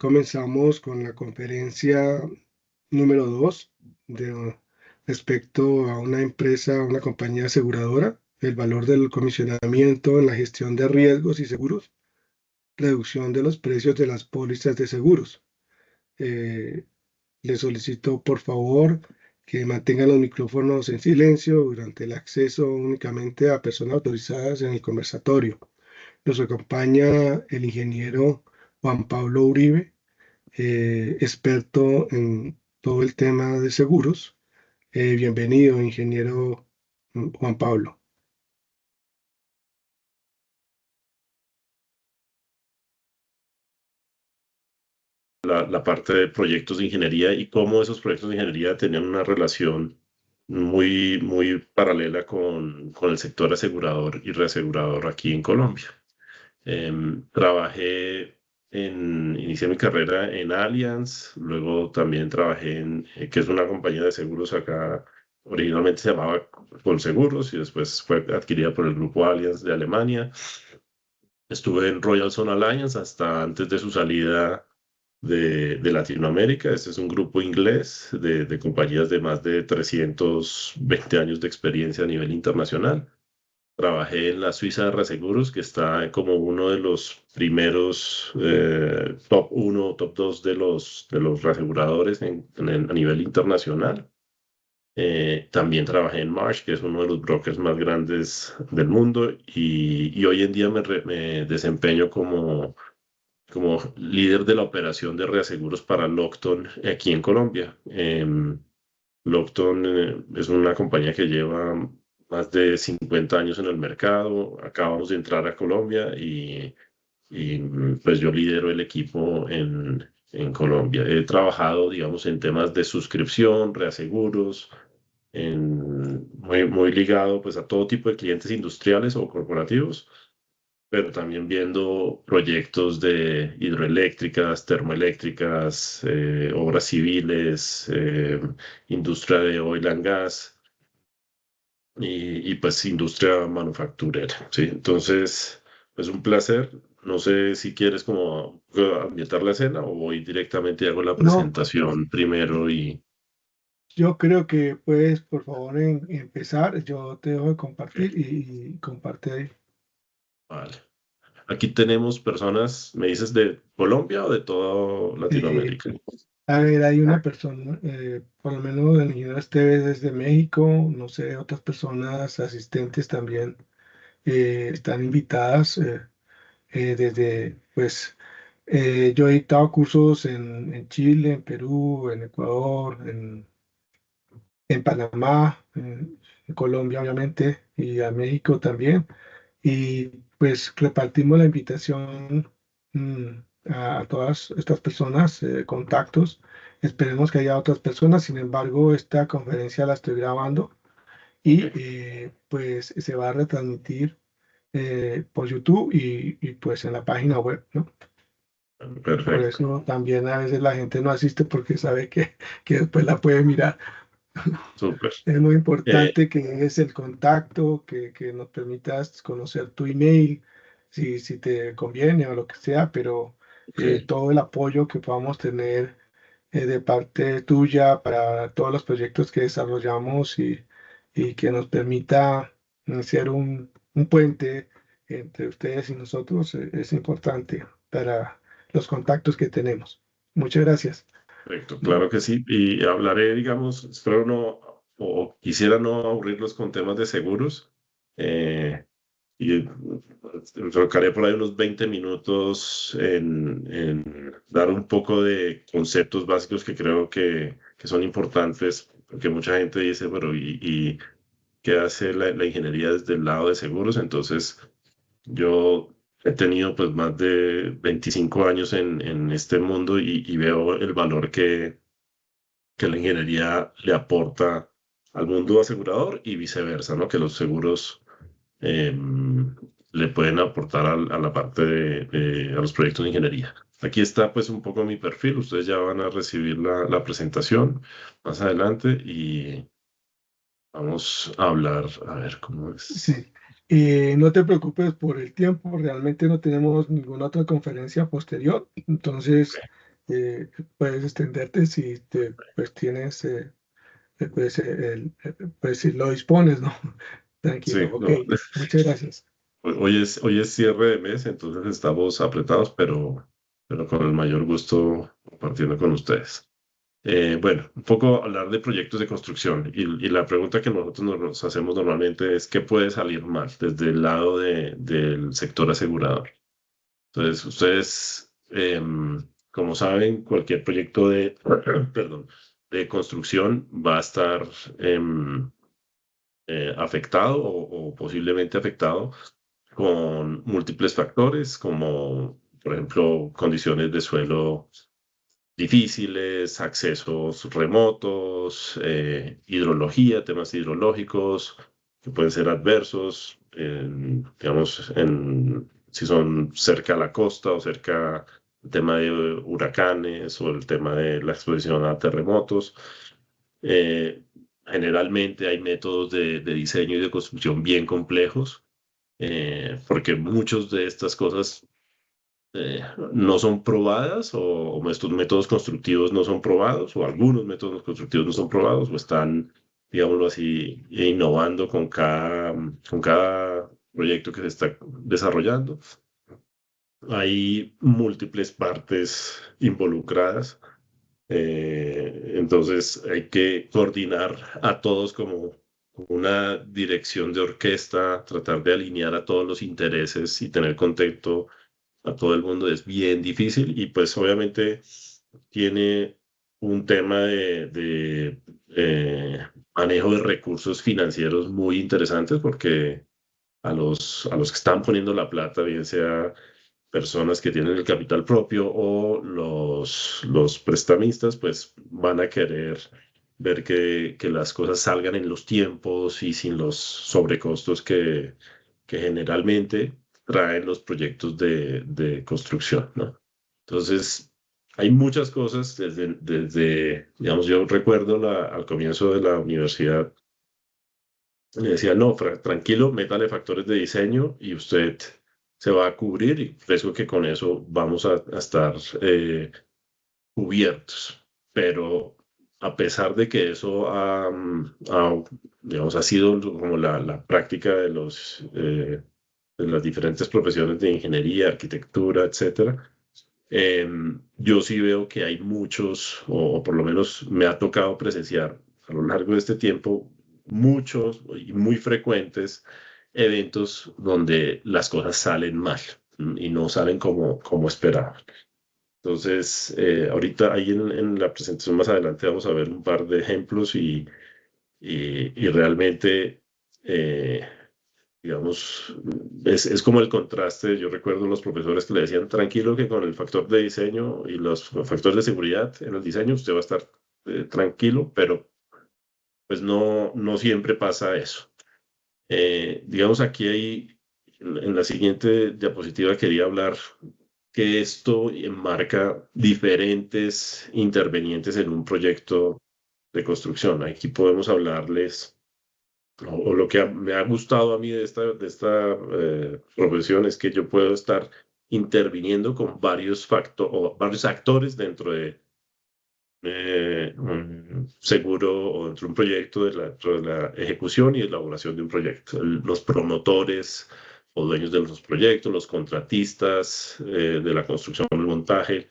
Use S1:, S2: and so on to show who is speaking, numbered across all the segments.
S1: comenzamos con la conferencia número 2 respecto a una empresa, una compañía aseguradora, el valor del comisionamiento en la gestión de riesgos y seguros, reducción de los precios de las pólizas de seguros. Le solicito por favor que mantengan los micrófonos en silencio durante el acceso únicamente a personas autorizadas en el conversatorio. Nos acompaña el ingeniero Juan Pablo Uribe, experto en todo el tema de seguros. Bienvenido, ingeniero Juan Pablo.
S2: La parte de proyectos de ingeniería y cómo esos proyectos de ingeniería tenían una relación muy paralela con el sector asegurador y reasegurador aquí en Colombia. Inicié mi carrera en Allianz, luego también trabajé que es una compañía de seguros acá, originalmente se llamaba Colseguros y después fue adquirida por el grupo Allianz de Alemania. Estuve en Royal Sun Alliance hasta antes de su salida de Latinoamérica. Este es un grupo inglés de compañías de más de 320 años de experiencia a nivel internacional. Trabajé en la Suiza de Reaseguros, que está como uno de los primeros top 1, top 2 de los reaseguradores a nivel internacional. También trabajé en Marsh, que es uno de los brokers más grandes del mundo, y hoy en día me desempeño como líder de la operación de reaseguros para Lockton aquí en Colombia. Lockton es una compañía que lleva más de 50 años en el mercado. Acabamos de entrar a Colombia y pues yo lidero el equipo en Colombia. He trabajado, digamos, en temas de suscripción, reaseguros, muy ligado pues a todo tipo de clientes industriales o corporativos, pero también viendo proyectos de hidroeléctricas, termoeléctricas, obras civiles, industria de oil and gas y pues industria manufacturera, ¿sí? Entonces, pues un placer. No sé si quieres como ambientar la escena o voy directamente y hago la
S1: No,
S2: presentación primero y...
S1: yo creo que puedes, por favor, empezar. Yo te dejo de compartir y comparte ahí.
S2: Vale. Aquí tenemos personas, ¿me dices de Colombia o de toda
S1: Eh,
S2: Latinoamérica?
S1: a ver, hay una persona, por lo menos el ingeniero Esteves desde México, no sé, otras personas asistentes también están invitadas desde, pues, yo he dictado cursos en Chile, en Perú, en Ecuador, en Panamá, en Colombia, obviamente, y a México también. Y pues repartimos la invitación a todas estas personas, contactos. Esperemos que haya otras personas. Sin embargo, esta conferencia la estoy grabando y pues se va a retransmitir por YouTube y pues en la página web, ¿no? Por
S2: Perfecto,
S1: eso también a veces la gente no asiste porque sabe que después la puede mirar.
S2: súper.
S1: Es muy
S2: Eh,
S1: importante que es el contacto, que nos permitas conocer tu email, si te conviene o lo que sea, pero
S2: ok.
S1: todo el apoyo que podamos tener de parte tuya para todos los proyectos que desarrollamos y que nos permita ser un puente entre ustedes y nosotros es importante para los contactos que tenemos. Muchas gracias.
S2: Perfecto, claro que sí. Y hablaré, digamos, espero no, o quisiera no aburrirlos con temas de seguros. Y enfocaré por ahí unos 20 minutos en dar un poco de conceptos básicos que creo que son importantes, porque mucha gente dice, pero ¿y qué hace la ingeniería desde el lado de seguros? Entonces, yo he tenido pues más de 25 años en este mundo y veo el valor que la ingeniería le aporta al mundo asegurador y viceversa, ¿no? Que los seguros eh, le pueden aportar a la parte a los proyectos de ingeniería. Aquí está pues un poco mi perfil, ustedes ya van a recibir la presentación más adelante y vamos a hablar, a ver cómo es.
S1: Sí, no te preocupes por el tiempo, realmente no tenemos ninguna otra conferencia posterior, entonces puedes extenderte si pues tienes, pues, pues si lo dispones, ¿no?
S2: Sí,
S1: Tranquilo, ok,
S2: no.
S1: muchas gracias.
S2: Hoy es cierre de mes, entonces estamos apretados, pero con el mayor gusto compartiendo con ustedes. Bueno, un poco hablar de proyectos de construcción y la pregunta que nosotros nos hacemos normalmente es ¿qué puede salir mal desde el lado del sector asegurador? Entonces, ustedes, como saben, cualquier proyecto de, perdón, de construcción va a estar afectado o posiblemente afectado con múltiples factores, como por ejemplo condiciones de suelo difíciles, accesos remotos, hidrología, temas hidrológicos que pueden ser adversos, digamos, si son cerca a la costa o cerca el tema de huracanes o el tema de la exposición a terremotos. Eh, Generalmente hay métodos de diseño y de construcción bien complejos, porque muchas de estas cosas no son probadas o estos métodos constructivos no son probados o algunos métodos constructivos no son probados o están, digámoslo así, innovando con cada proyecto que se está desarrollando. Hay múltiples partes involucradas, entonces hay que coordinar a todos como una dirección de orquesta, tratar de alinear a todos los intereses y tener contexto a todo el mundo es bien difícil y pues obviamente tiene un tema de manejo de recursos financieros muy interesantes porque a los que están poniendo la plata, bien sea personas que tienen el capital propio o los prestamistas, pues van a querer ver que las cosas salgan en los tiempos y sin los sobrecostos que generalmente traen los proyectos de construcción, ¿no? Entonces, hay muchas cosas digamos, yo recuerdo al comienzo de la universidad, me decía, no, tranquilo, métale factores de diseño y usted se va a cubrir y creo que con eso vamos a estar cubiertos. Pero a pesar de que eso digamos, ha sido como la práctica de las diferentes profesiones de ingeniería, arquitectura, etcétera, yo sí veo que hay muchos, o por lo menos me ha tocado presenciar a lo largo de este tiempo, muchos y muy frecuentes eventos donde las cosas salen mal y no salen como esperaban. Entonces, ahorita ahí en la presentación más adelante vamos a ver un par de ejemplos y realmente, digamos, es como el contraste. Yo recuerdo los profesores que le decían, tranquilo que con el factor de diseño y los factores de seguridad en el diseño usted va a estar tranquilo, pero pues no siempre pasa eso. Digamos, aquí hay, en la siguiente diapositiva quería hablar que esto enmarca diferentes intervenientes en un proyecto de construcción. Aquí podemos hablarles, o lo que me ha gustado a mí de esta profesión es que yo puedo estar interviniendo con varios o varios actores dentro de un seguro o dentro de un proyecto, dentro de la ejecución y elaboración de un proyecto. Los promotores o dueños de los proyectos, los contratistas de la construcción o el montaje,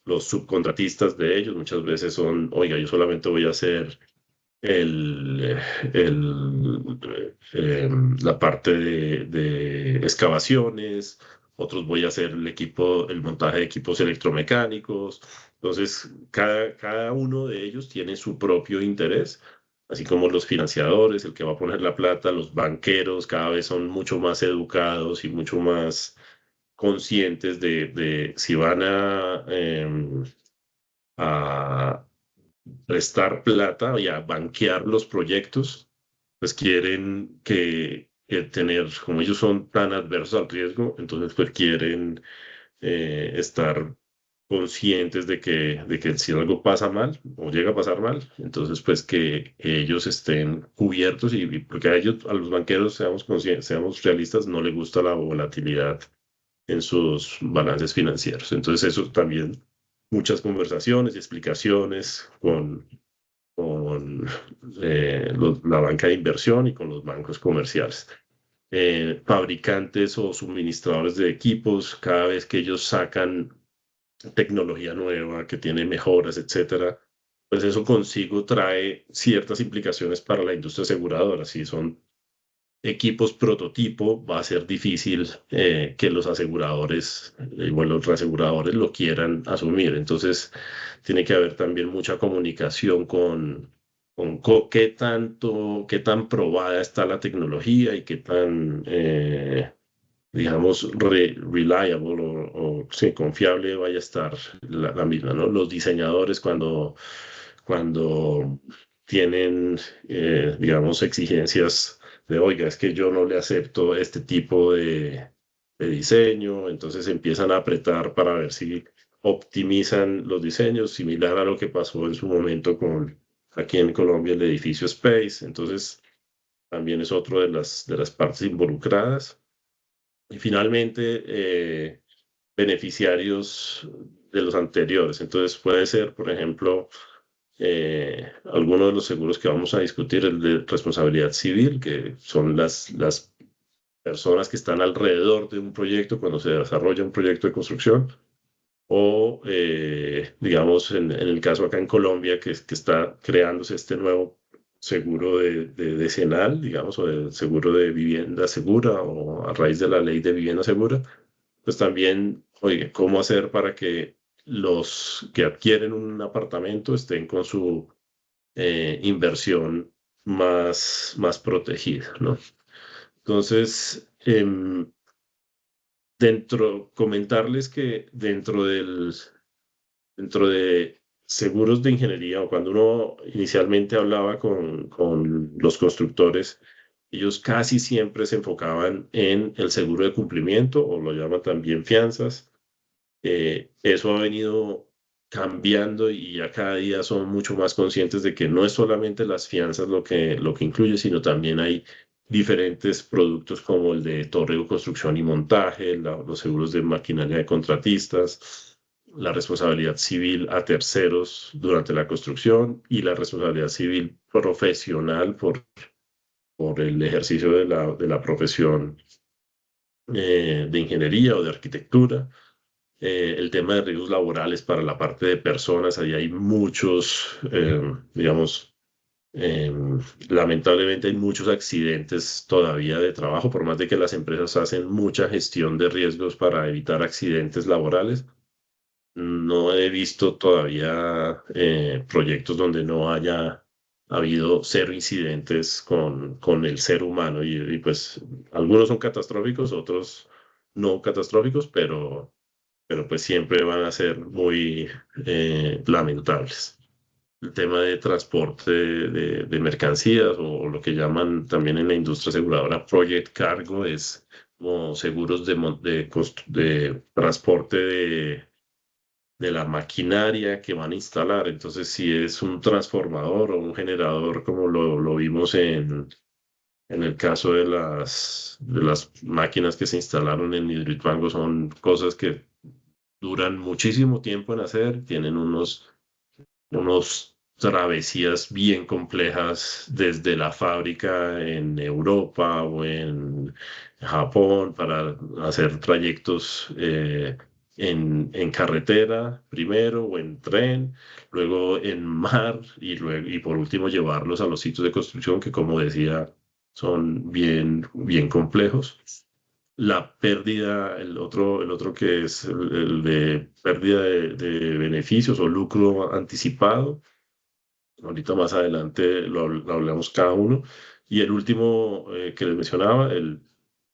S2: los subcontratistas de ellos, muchas veces son, oiga, yo solamente voy a hacer el, la parte de excavaciones, otros voy a hacer el montaje de equipos electromecánicos. Entonces, cada uno de ellos tiene su propio interés, así como los financiadores, el que va a poner la plata, los banqueros, cada vez son mucho más educados y mucho más conscientes de si van a prestar plata y a banquear los proyectos, pues quieren que tener, como ellos son tan adversos al riesgo, entonces pues quieren estar conscientes de que si algo pasa mal o llega a pasar mal, entonces pues que ellos estén cubiertos y porque a ellos, a los banqueros, seamos realistas, no les gusta la volatilidad en sus balances financieros. Entonces eso también muchas conversaciones y explicaciones con la banca de inversión y con los bancos comerciales. Fabricantes o suministradores de equipos, cada vez que ellos sacan tecnología nueva que tiene mejoras, etcétera, pues eso consigo trae ciertas implicaciones para la industria aseguradora. Si son equipos prototipo, va a ser difícil que los aseguradores, bueno, los reaseguradores lo quieran asumir. Entonces, tiene que haber también mucha comunicación con qué tanto, qué tan probada está la tecnología y qué tan, digamos, reliable o sí, confiable vaya a estar la misma, ¿no? Los diseñadores cuando tienen, digamos, exigencias de, oiga, es que yo no le acepto este tipo de diseño, entonces empiezan a apretar para ver si optimizan los diseños, similar a lo que pasó en su momento con aquí en Colombia el edificio Space, entonces también es otro de las partes involucradas. Y finalmente, beneficiarios de los anteriores. Entonces puede ser, por ejemplo, alguno de los seguros que vamos a discutir, el de responsabilidad civil, que son las personas que están alrededor de un proyecto cuando se desarrolla un proyecto de construcción, o digamos en el caso acá en Colombia, que está creándose este nuevo seguro de decenal, digamos, o de seguro de vivienda segura, o a raíz de la ley de vivienda segura, pues también, oye, ¿cómo hacer para que los que adquieren un apartamento estén con su inversión más protegida, ¿no? Entonces, comentarles que dentro de seguros de ingeniería, o cuando uno inicialmente hablaba con los constructores, ellos casi siempre se enfocaban en el seguro de cumplimiento, o lo llaman también fianzas. Eso ha venido cambiando y ya cada día son mucho más conscientes de que no es solamente las fianzas lo que incluye, sino también hay diferentes productos como el de torreo, construcción y montaje, los seguros de maquinaria de contratistas, la responsabilidad civil a terceros durante la construcción y la responsabilidad civil profesional por el ejercicio de la profesión de ingeniería o de arquitectura. El tema de riesgos laborales para la parte de personas, ahí hay muchos, digamos, eh, lamentablemente hay muchos accidentes todavía de trabajo, por más de que las empresas hacen mucha gestión de riesgos para evitar accidentes laborales. No he visto todavía proyectos donde no haya habido cero incidentes con el ser humano y pues algunos son catastróficos, otros no catastróficos, pero pues siempre van a ser muy lamentables. El tema de transporte de mercancías o lo que llaman también en la industria aseguradora Project Cargo es como seguros de transporte de la maquinaria que van a instalar. Entonces, si es un transformador o un generador, como lo vimos en el caso de las máquinas que se instalaron en Hidroituango, son cosas que duran muchísimo tiempo en hacer, tienen unos travesías bien complejas desde la fábrica en Europa o en Japón para hacer trayectos en carretera primero o en tren, luego en mar y por último llevarlos a los sitios de construcción que, como decía, son bien complejos. La pérdida, el otro que es el de pérdida de beneficios o lucro anticipado. Ahorita más adelante lo hablamos cada uno. Y el último que les mencionaba, el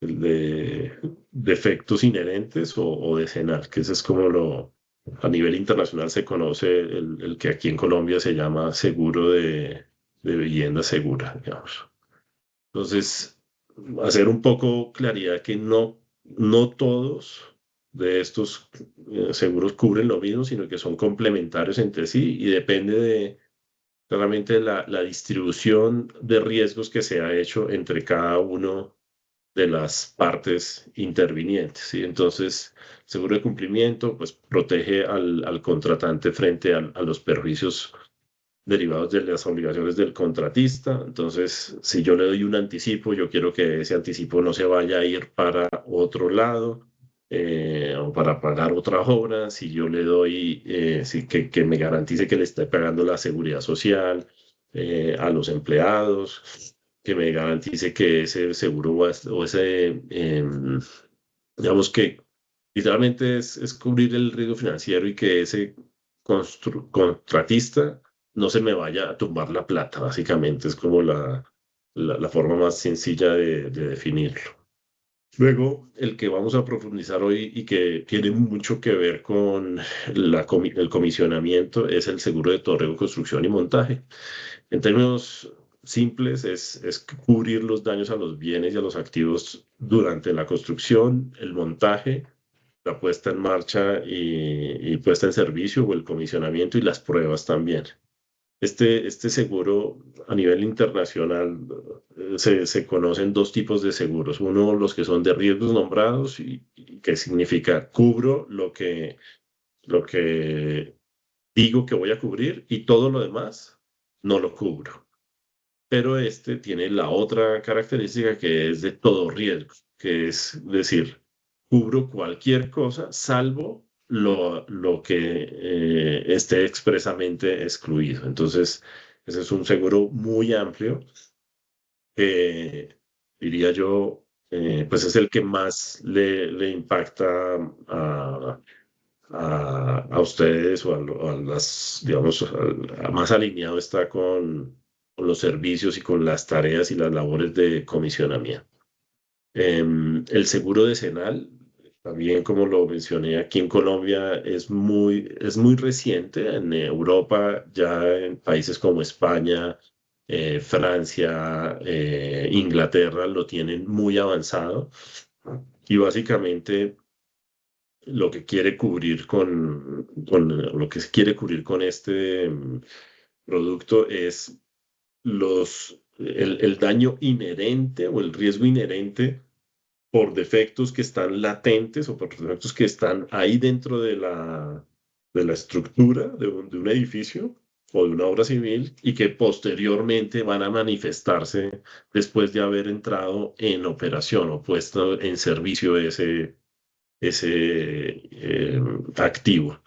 S2: de defectos inherentes o decenal, que ese es como a nivel internacional se conoce el que aquí en Colombia se llama seguro de vivienda segura, digamos. Entonces, hacer un poco claridad que no todos de estos seguros cubren lo mismo, sino que son complementarios entre sí y depende de claramente la distribución de riesgos que se ha hecho entre cada uno de las partes intervinientes, ¿sí? Entonces, seguro de cumplimiento, pues protege al contratante frente a los perjuicios derivados de las obligaciones del contratista. Entonces, si yo le doy un anticipo, yo quiero que ese anticipo no se vaya a ir para otro lado o para pagar otra obra. Si yo le doy, sí, que me garantice que le esté pagando la seguridad social a los empleados, que me garantice que ese seguro o ese, digamos que literalmente es cubrir el riesgo financiero y que ese contratista no se me vaya a tumbar la plata, básicamente es como la forma más sencilla de definirlo. Luego, el que vamos a profundizar hoy y que tiene mucho que ver con el comisionamiento es el seguro de torreo, construcción y montaje. En términos simples, es cubrir los daños a los bienes y a los activos durante la construcción, el montaje, la puesta en marcha y puesta en servicio o el comisionamiento y las pruebas también. Este seguro a nivel internacional se conocen dos tipos de seguros. Uno, los que son de riesgos nombrados y que significa cubro lo que digo que voy a cubrir y todo lo demás no lo cubro. Pero este tiene la otra característica que es de todo riesgo, que es decir, cubro cualquier cosa salvo lo que esté expresamente excluido. Entonces, ese es un seguro muy amplio que diría yo, pues es el que más le impacta a ustedes o a las, digamos, más alineado está con los servicios y con las tareas y las labores de comisionamiento. El seguro decenal, también como lo mencioné aquí en Colombia, es muy reciente. En Europa, ya en países como España, Francia, Inglaterra, lo tienen muy avanzado. Y básicamente lo que quiere cubrir lo que se quiere cubrir con este producto es el daño inherente o el riesgo inherente por defectos que están latentes o por defectos que están ahí dentro de la estructura de un edificio o de una obra civil y que posteriormente van a manifestarse después de haber entrado en operación o puesto en servicio ese activo.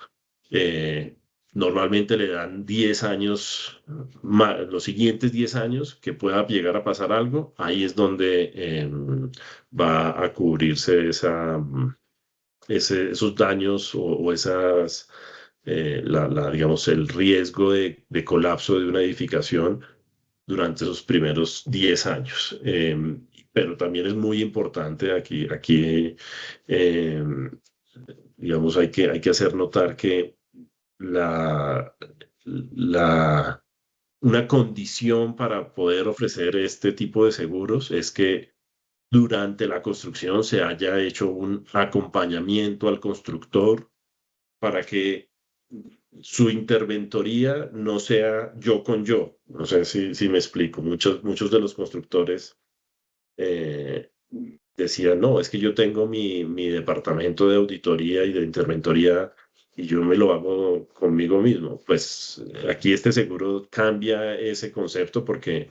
S2: Eh, Normalmente le dan 10 años, los siguientes 10 años que pueda llegar a pasar algo, ahí es donde va a cubrirse esos daños o esas, digamos, el riesgo de colapso de una edificación durante esos primeros 10 años. Pero también es muy importante aquí eh, digamos, hay que hacer notar que la, la, una condición para poder ofrecer este tipo de seguros es que durante la construcción se haya hecho un acompañamiento al constructor para que su interventoría no sea yo con yo. No sé si me explico. Muchos de los constructores eh, decían, no, es que yo tengo mi departamento de auditoría y de interventoría y yo me lo hago conmigo mismo. Pues aquí este seguro cambia ese concepto porque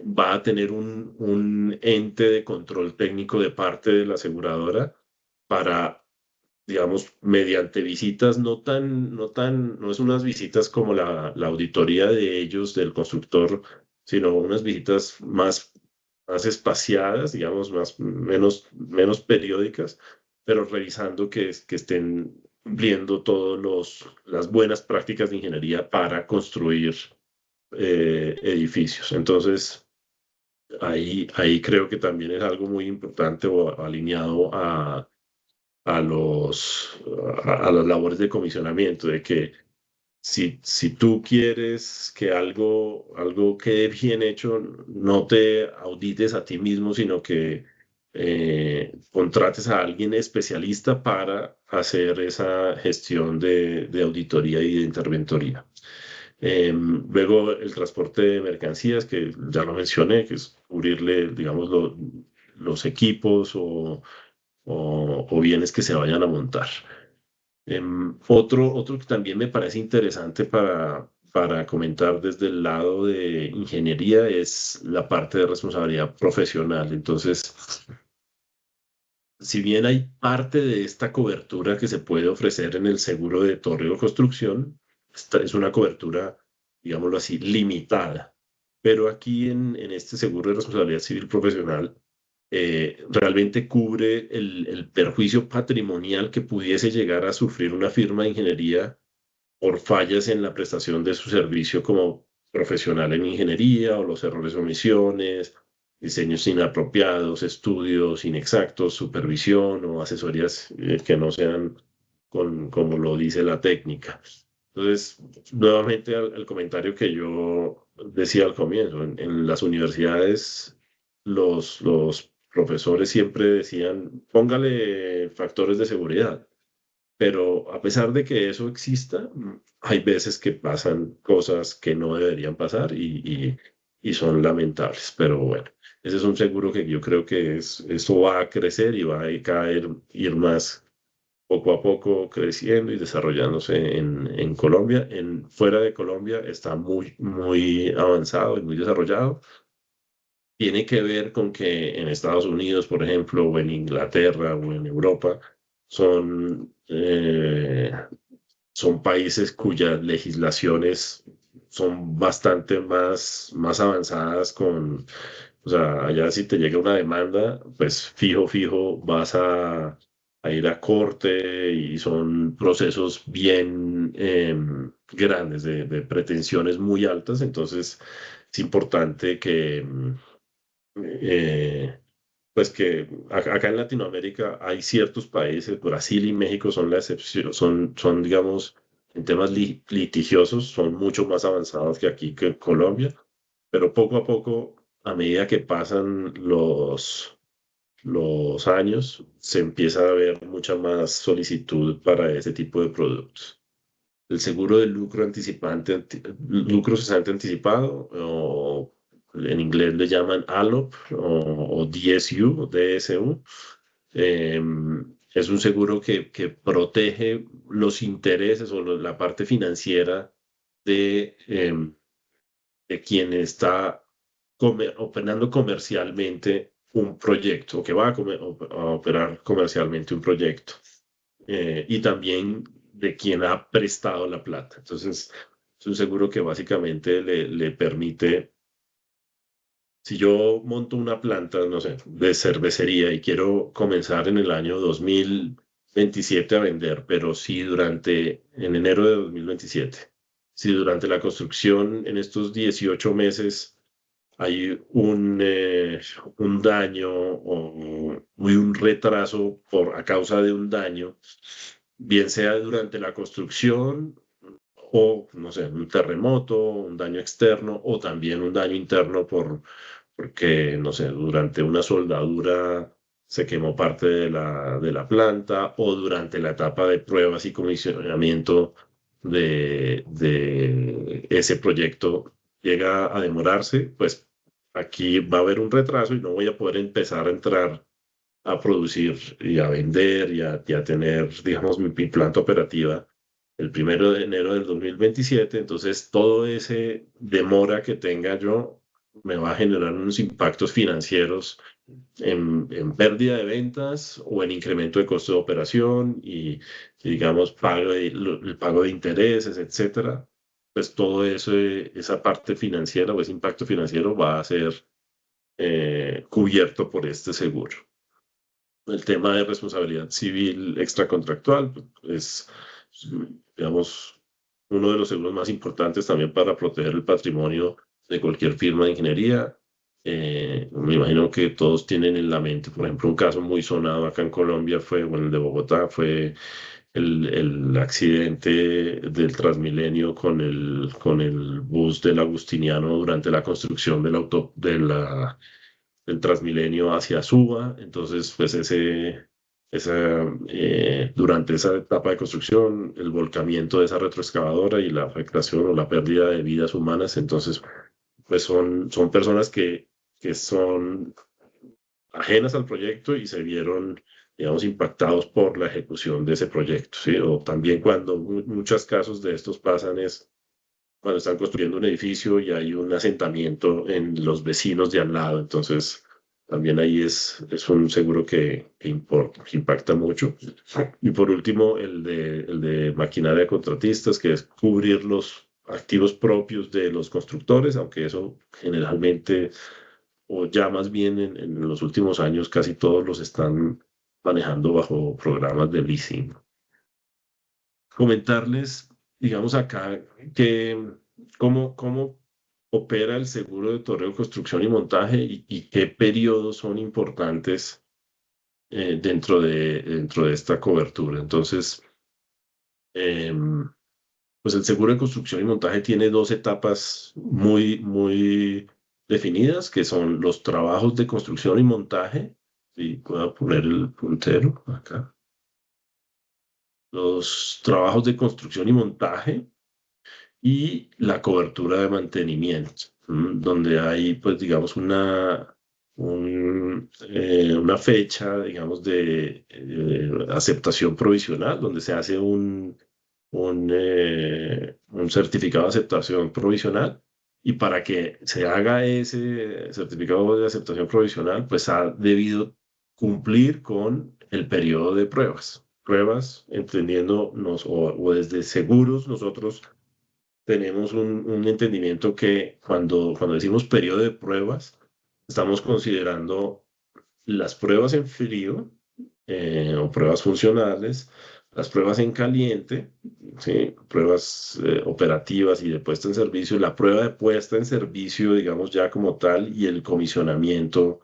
S2: va a tener un ente de control técnico de parte de la aseguradora para, digamos, mediante visitas no es unas visitas como la auditoría de ellos, del constructor, sino unas visitas más espaciadas, digamos, menos periódicas, pero revisando que estén cumpliendo las buenas prácticas de ingeniería para construir edificios. Entonces, ahí creo que también es algo muy importante o alineado a las labores de comisionamiento, de que si tú quieres que algo quede bien hecho, no te audites a ti mismo, sino que contrates a alguien especialista para hacer esa gestión de auditoría y de interventoría. Luego el transporte de mercancías, que ya lo mencioné, que es cubrirle, digámoslo, los equipos o bienes que se vayan a montar. Otro que también me parece interesante para comentar desde el lado de ingeniería es la parte de responsabilidad profesional. Entonces, si bien hay parte de esta cobertura que se puede ofrecer en el seguro de torre o construcción, esta es una cobertura, digámoslo así, limitada. Pero aquí en este seguro de responsabilidad civil profesional, realmente cubre el perjuicio patrimonial que pudiese llegar a sufrir una firma de ingeniería por fallas en la prestación de su servicio como profesional en ingeniería o los errores o omisiones, diseños inapropiados, estudios inexactos, supervisión o asesorías que no sean como lo dice la técnica. Entonces, nuevamente al comentario que yo decía al comienzo, en las universidades los profesores siempre decían, póngale factores de seguridad, pero a pesar de que eso exista, hay veces que pasan cosas que no deberían pasar y son lamentables. Pero bueno, ese es un seguro que yo creo que esto va a crecer y va a caer, ir más poco a poco creciendo y desarrollándose en Colombia. Fuera de Colombia está muy avanzado y muy desarrollado. Tiene que ver con que en Estados Unidos, por ejemplo, o en Inglaterra o en Europa, son, son países cuyas legislaciones son bastante más avanzadas o sea, allá si te llega una demanda, pues fijo, vas a ir a corte y son procesos bien grandes, de pretensiones muy altas, entonces es importante eh, pues que acá en Latinoamérica hay ciertos países, Brasil y México son la excepción, digamos, en temas litigiosos, son mucho más avanzados que aquí, que en Colombia, pero poco a poco, a medida que pasan los años, se empieza a ver mucha más solicitud para ese tipo de productos. El seguro de lucro cesante anticipado, o en inglés le llaman ALOP o DSU, o DSU, eh, es un seguro que protege los intereses o la parte financiera de quien está operando comercialmente un proyecto o que va a operar comercialmente un proyecto, y también de quien ha prestado la plata. Entonces, es un seguro que básicamente le permite, si yo monto una planta, no sé, de cervecería y quiero comenzar en el año 2027 a vender, pero si en enero de 2027, si durante la construcción en estos 18 meses hay un daño o un retraso a causa de un daño, bien sea durante la construcción o, no sé, un terremoto, un daño externo o también un daño interno porque, no sé, durante una soldadura se quemó parte de la planta o durante la etapa de pruebas y comisionamiento de ese proyecto llega a demorarse, pues aquí va a haber un retraso y no voy a poder empezar a entrar a producir y a vender y a tener, digamos, mi planta operativa el 1 de enero del 2027. Entonces, todo ese demora que tenga yo me va a generar unos impactos financieros en pérdida de ventas o en incremento de costo de operación y, digamos, el pago de intereses, etcétera. Pues todo eso, esa parte financiera o ese impacto financiero va a ser cubierto por este seguro. El tema de responsabilidad civil extracontractual es, digamos, uno de los seguros más importantes también para proteger el patrimonio de cualquier firma de ingeniería. Me imagino que todos tienen en la mente, por ejemplo, un caso muy sonado acá en Colombia bueno, el de Bogotá fue el accidente del Transmilenio con el bus del Agustiniano durante la construcción del Transmilenio hacia Suba. Entonces, pues durante esa etapa de construcción, el volcamiento de esa retroexcavadora y la afectación o la pérdida de vidas humanas, entonces, pues son personas que son ajenas al proyecto y se vieron, digamos, impactados por la ejecución de ese proyecto, ¿sí? O también cuando muchos casos de estos pasan es cuando están construyendo un edificio y hay un asentamiento en los vecinos de al lado. Entonces, también ahí es un seguro que impacta mucho. Y por último, el de maquinaria de contratistas, que es cubrir los activos propios de los constructores, aunque eso generalmente, o ya más bien en los últimos años, casi todos los están manejando bajo programas de leasing. Comentarles, digamos acá, que cómo opera el seguro de torreo, construcción y montaje y qué periodos son importantes dentro de esta cobertura. Entonces, em, pues el seguro de construcción y montaje tiene dos etapas muy, muy definidas, que son los trabajos de construcción y montaje. Y voy a poner el puntero acá. Los trabajos de construcción y montaje y la cobertura de mantenimiento, donde hay, pues, digamos, una fecha, digamos, de aceptación provisional, donde se hace un certificado de aceptación provisional. Y para que se haga ese certificado de aceptación provisional, pues ha debido cumplir con el periodo de pruebas. Pruebas, entendiéndonos, o desde seguros, nosotros tenemos un entendimiento que cuando decimos periodo de pruebas, estamos considerando las pruebas en frío o pruebas funcionales, las pruebas en caliente, ¿sí? Pruebas operativas y de puesta en servicio, la prueba de puesta en servicio, digamos ya como tal, y el comisionamiento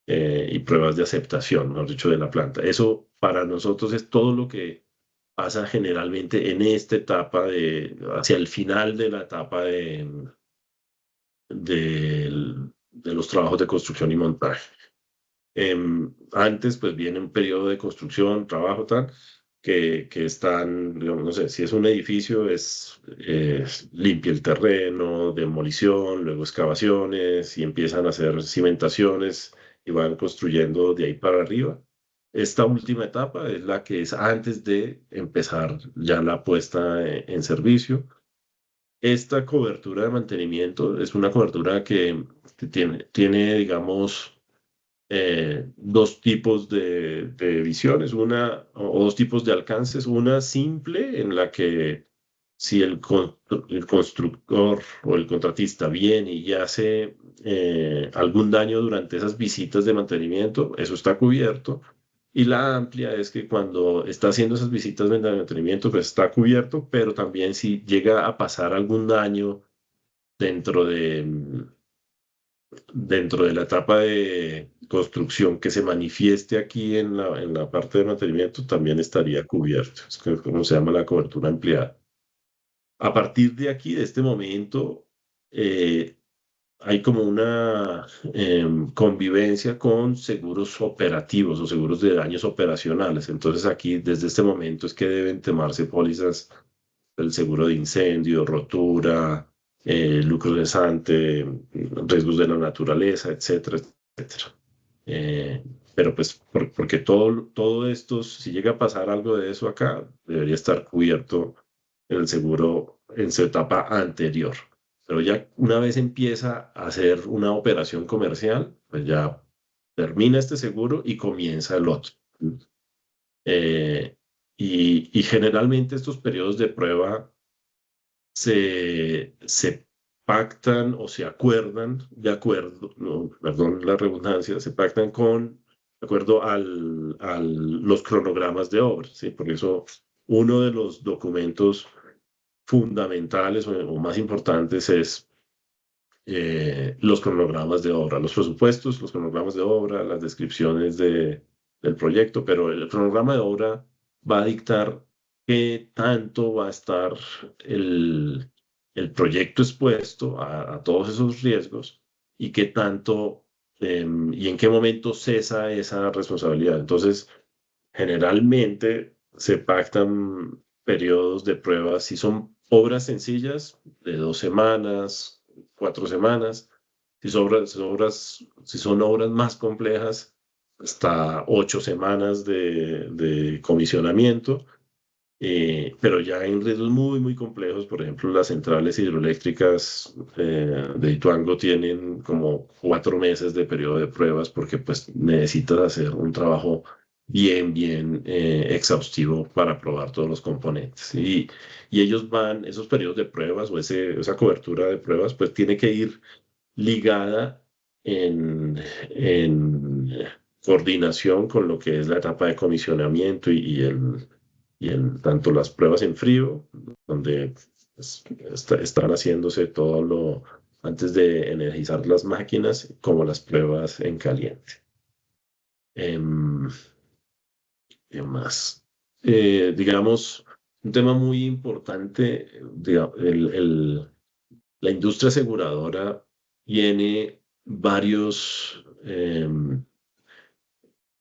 S2: y pruebas de aceptación, mejor dicho, de la planta. Eso para nosotros es todo lo que pasa generalmente en esta etapa hacia el final de la etapa de los trabajos de construcción y montaje. Antes, pues viene un periodo de construcción, trabajo, tal, que están, digamos, no sé, si es un edificio, limpia el terreno, demolición, luego excavaciones, y empiezan a hacer cimentaciones y van construyendo de ahí para arriba. Esta última etapa es la que es antes de empezar ya la puesta en servicio. Esta cobertura de mantenimiento es una cobertura que tiene, digamos, dos tipos de visiones, o dos tipos de alcances. Una simple, en la que si el constructor o el contratista viene y hace algún daño durante esas visitas de mantenimiento, eso está cubierto. Y la amplia es que cuando está haciendo esas visitas de mantenimiento, pues está cubierto, pero también si llega a pasar algún daño dentro dentro de la etapa de construcción que se manifieste aquí en la parte de mantenimiento, también estaría cubierto. Es como se llama la cobertura ampliada. A partir de aquí, de este momento, eh, hay como una convivencia con seguros operativos o seguros de daños operacionales. Entonces aquí, desde este momento, es que deben tomarse pólizas del seguro de incendio, rotura, lucro cesante, riesgos de la naturaleza, etcétera, etcétera. Eh, pero pues porque todo esto, si llega a pasar algo de eso acá, debería estar cubierto en el seguro en su etapa anterior. Pero ya una vez empieza a hacer una operación comercial, pues ya termina este seguro y comienza el otro. Eh, y generalmente estos periodos de prueba se pactan o se acuerdan de acuerdo, no, perdón la redundancia, se pactan de acuerdo a los cronogramas de obra, ¿sí? Por eso uno de los documentos fundamentales o más importantes es los cronogramas de obra, los presupuestos, los cronogramas de obra, las descripciones del proyecto, pero el cronograma de obra va a dictar qué tanto va a estar el proyecto expuesto a todos esos riesgos y qué tanto y en qué momento cesa esa responsabilidad. Entonces, generalmente se pactan periodos de prueba si son obras sencillas de 2 semanas, 4 semanas. Si son obras más complejas, hasta 8 semanas de comisionamiento, pero ya en riesgos muy, muy complejos. Por ejemplo, las centrales hidroeléctricas de Ituango tienen como 4 meses de periodo de pruebas porque pues necesitas hacer un trabajo bien, bien exhaustivo para probar todos los componentes. Y ellos van, esos periodos de pruebas o esa cobertura de pruebas, pues tiene que ir ligada en coordinación con lo que es la etapa de comisionamiento tanto las pruebas en frío, donde pues, están haciéndose todo lo antes de energizar las máquinas, como las pruebas en caliente. Em, ¿Qué más? Digamos, un tema muy importante, la industria aseguradora tiene varios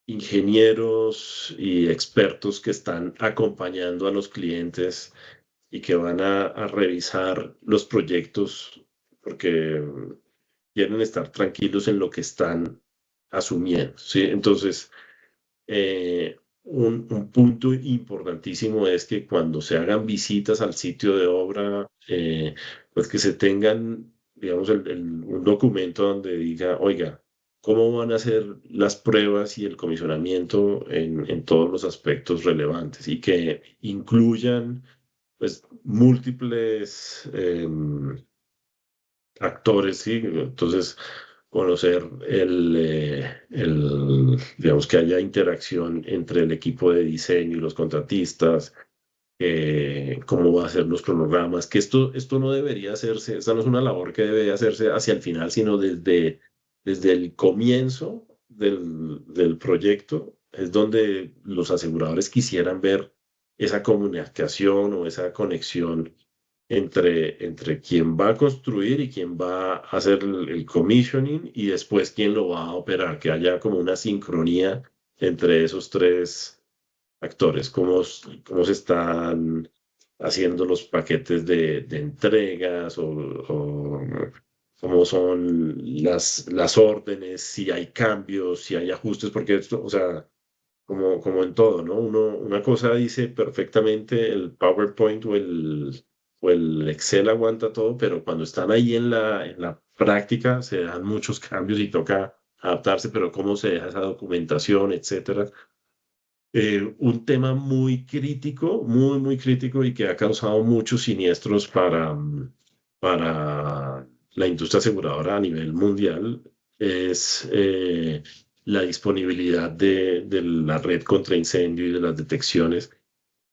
S2: ingenieros y expertos que están acompañando a los clientes y que van a revisar los proyectos porque quieren estar tranquilos en lo que están asumiendo, ¿sí? Entonces, un punto importantísimo es que cuando se hagan visitas al sitio de obra, pues que se tengan, digamos, un documento donde diga, oiga, ¿cómo van a ser las pruebas y el comisionamiento en todos los aspectos relevantes? Y que incluyan, pues, múltiples actores, ¿sí? Entonces, conocer digamos que haya interacción entre el equipo de diseño y los contratistas, cómo va a ser los cronogramas, que esto no debería hacerse, esta no es una labor que debe hacerse hacia el final, sino desde el comienzo del proyecto, es donde los aseguradores quisieran ver esa comunicación o esa conexión entre quien va a construir y quien va a hacer el commissioning y después quién lo va a operar, que haya como una sincronía entre esos tres actores, cómo se están haciendo los paquetes de entregas o cómo son las órdenes, si hay cambios, si hay ajustes, porque esto, o sea, como en todo, ¿no? Una cosa dice perfectamente el PowerPoint o el Excel aguanta todo, pero cuando están ahí en la práctica se dan muchos cambios y toca adaptarse, pero cómo se deja esa documentación, etcétera. Un tema muy crítico, muy, muy crítico y que ha causado muchos siniestros para la industria aseguradora a nivel mundial es la disponibilidad de la red contra incendio y de las detecciones.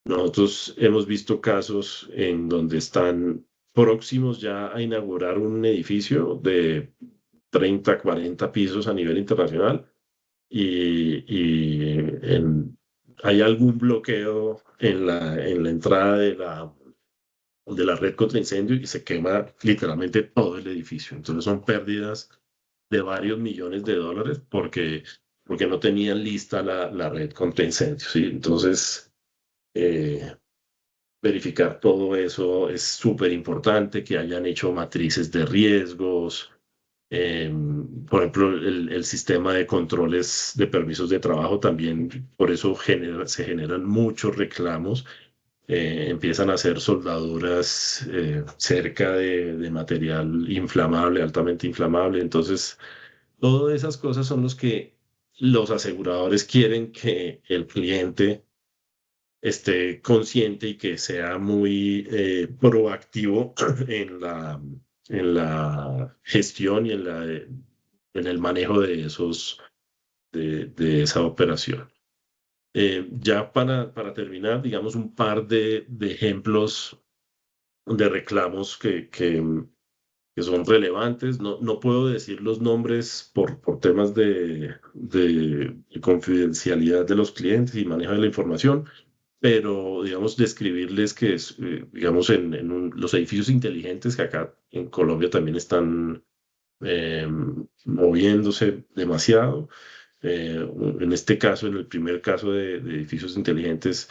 S2: Nosotros hemos visto casos en donde están próximos ya a inaugurar un edificio de 30, 40 pisos a nivel internacional y hay algún bloqueo en la entrada de la red contra incendio y se quema literalmente todo el edificio. Entonces son pérdidas de varios millones de dólares porque no tenían lista la red contra incendios, ¿sí? Entonces, eh, verificar todo eso es súper importante, que hayan hecho matrices de riesgos. Por ejemplo, el sistema de controles de permisos de trabajo también, por eso se generan muchos reclamos. Empiezan a hacer soldaduras cerca de material inflamable, altamente inflamable. Entonces, todas esas cosas son los que los aseguradores quieren que el cliente esté consciente y que sea muy proactivo en la gestión y en el manejo de esa operación. Ya para terminar, digamos un par de ejemplos de reclamos que son relevantes. No puedo decir los nombres por temas de confidencialidad de los clientes y manejo de la información, pero digamos describirles que es, digamos, los edificios inteligentes que acá en Colombia también están moviéndose demasiado. En este caso, en el primer caso de edificios inteligentes,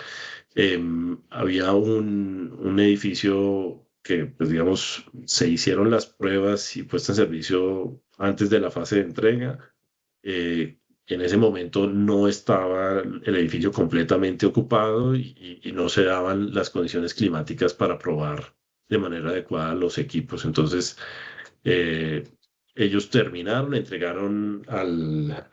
S2: había un edificio que, pues, digamos, se hicieron las pruebas y puesta en servicio antes de la fase de entrega. En ese momento no estaba el edificio completamente ocupado y no se daban las condiciones climáticas para probar de manera adecuada los equipos. Entonces, eh, ellos terminaron, entregaron al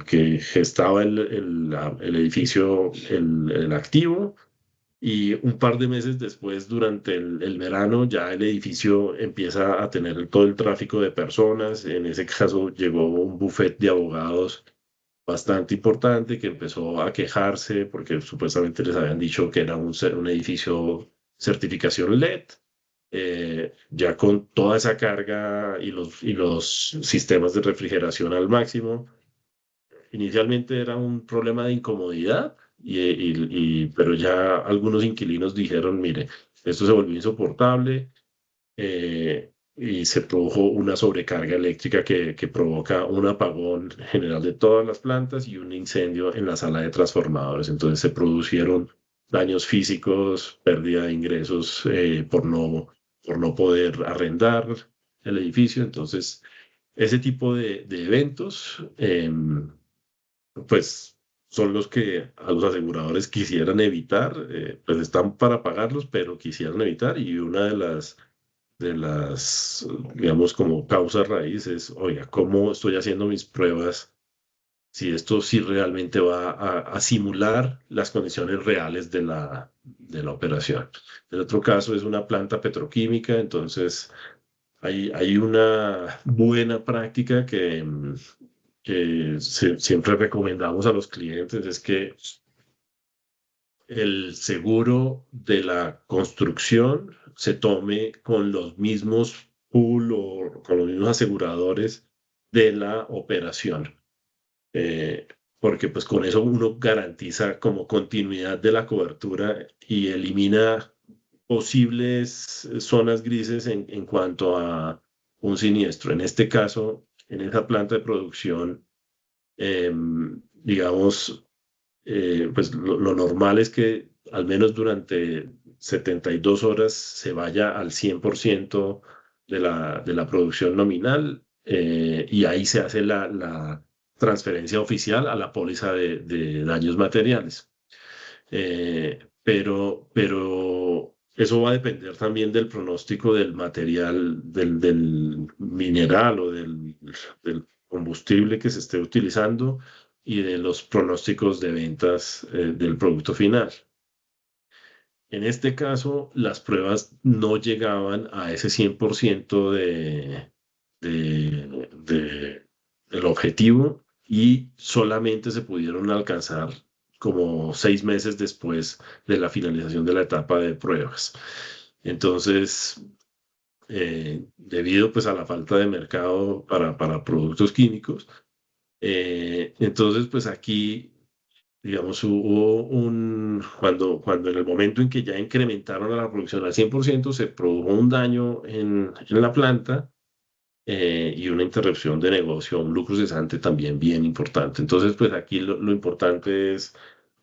S2: que gestaba el edificio el activo, y un par de meses después, durante el verano, ya el edificio empieza a tener todo el tráfico de personas. En ese caso llegó un buffet de abogados bastante importante que empezó a quejarse porque supuestamente les habían dicho que era un edificio certificación LED. Ya con toda esa carga y los sistemas de refrigeración al máximo. Inicialmente era un problema de incomodidad, pero ya algunos inquilinos dijeron, mire, esto se volvió insoportable, y se produjo una sobrecarga eléctrica que provoca un apagón general de todas las plantas y un incendio en la sala de transformadores. Entonces se produjeron daños físicos, pérdida de ingresos, por no poder arrendar el edificio. Entonces, ese tipo de eventos, pues son los que a los aseguradores quisieran evitar. Pues están para pagarlos, pero quisieran evitar. Y una de las, digamos, como causa raíz es, oiga, ¿cómo estoy haciendo mis pruebas si esto sí realmente va a simular las condiciones reales de la operación? El otro caso es una planta petroquímica. Entonces hay una buena práctica que siempre recomendamos a los clientes, es que el seguro de la construcción se tome con los mismos pool o con los mismos aseguradores de la operación. Eh, Porque pues con eso uno garantiza como continuidad de la cobertura y elimina posibles zonas grises en cuanto a un siniestro. En este caso, en esa planta de producción, digamos, pues lo normal es que al menos durante 72 horas se vaya al 100% de la producción nominal, y ahí se hace la transferencia oficial a la póliza de daños materiales. Pero eso va a depender también del pronóstico del material, del mineral o del combustible que se esté utilizando y de los pronósticos de ventas, del producto final. En este caso, las pruebas no llegaban a ese 100% del objetivo, y solamente se pudieron alcanzar como 6 meses después de la finalización de la etapa de pruebas. Entonces, debido pues a la falta de mercado para productos químicos, entonces pues aquí, digamos, cuando en el momento en que ya incrementaron a la producción al 100%, se produjo un daño en la planta, y una interrupción de negocio, un lucro cesante también bien importante. Entonces, pues aquí lo importante es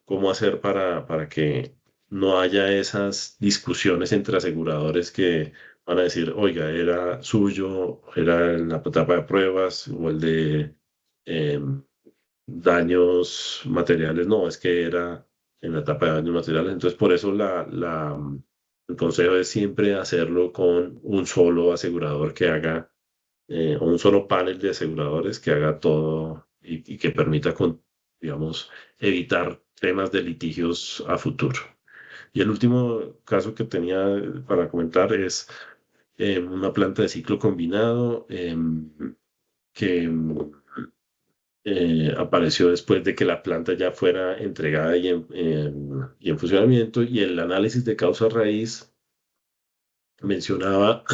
S2: cómo hacer para que no haya esas discusiones entre aseguradores que van a decir, oiga, era suyo, era en la etapa de pruebas, o el de daños materiales, no, es que era en la etapa de daños materiales. Entonces, por eso el consejo es siempre hacerlo con un solo asegurador que haga, o un solo panel de aseguradores que haga todo y que permita, digamos, evitar temas de litigios a futuro. Y el último caso que tenía para comentar es, una planta de ciclo combinado, que apareció después de que la planta ya fuera entregada y en funcionamiento, y el análisis de causa raíz mencionaba,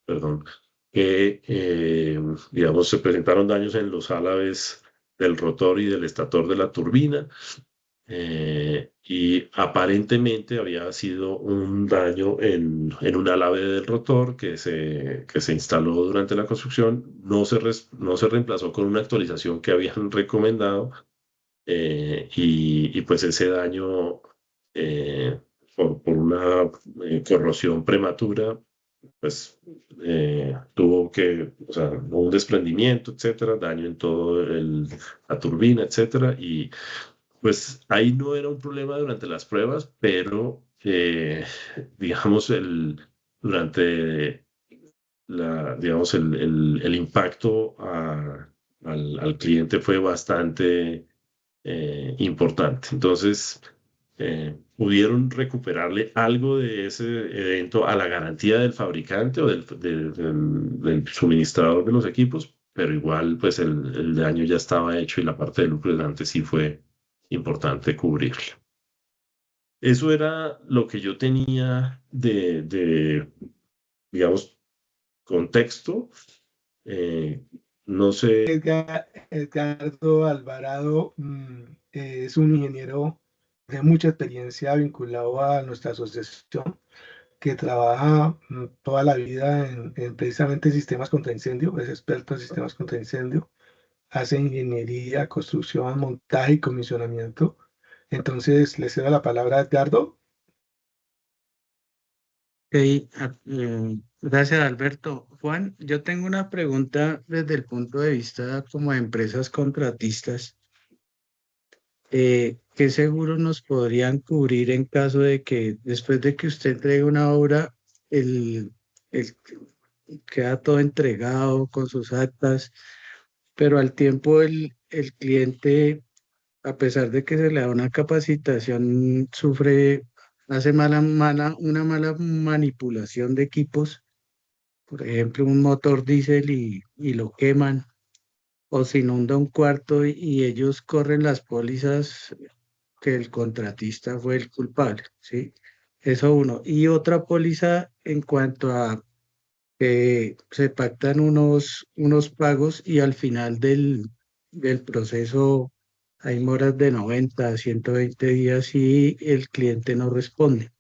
S2: perdón, que, digamos, se presentaron daños en los álabes del rotor y del estator de la turbina, y aparentemente había sido un daño en un álabe del rotor que se instaló durante la construcción. No se reemplazó con una actualización que habían recomendado, y pues ese daño, por una corrosión prematura, pues tuvo que, o sea, hubo un desprendimiento, etcétera, daño en todo la turbina, etcétera, y pues ahí no era un problema durante las pruebas, pero digamos, durante digamos, el impacto al cliente fue bastante importante. Entonces, pudieron recuperarle algo de ese evento a la garantía del fabricante o del suministrador de los equipos, pero igual, pues el daño ya estaba hecho y la parte del lucro antes sí fue importante cubrirlo. Eso era lo que yo tenía digamos, contexto. Eh, no sé.
S1: Edgardo Alvarado es un ingeniero de mucha experiencia vinculado a nuestra asociación, que trabaja toda la vida en precisamente sistemas contra incendio, es experto en sistemas contra incendio, hace ingeniería, construcción, montaje y comisionamiento. Entonces, le cedo la palabra a Edgardo.
S3: Gracias, Alberto. Juan, yo tengo una pregunta desde el punto de vista como de empresas contratistas. ¿Qué seguros nos podrían cubrir en caso de que después de que usted entregue una obra, el, el- queda todo entregado con sus actas, pero al tiempo el cliente, a pesar de que se le da una capacitación, hace una mala manipulación de equipos? Por ejemplo, un motor diésel y lo queman, o se inunda un cuarto y ellos corren las pólizas que el contratista fue el culpable, ¿sí? Eso uno. Y otra póliza en cuanto a que se pactan unos pagos y al final del proceso hay moras de 90 a 120 días y el cliente no responde.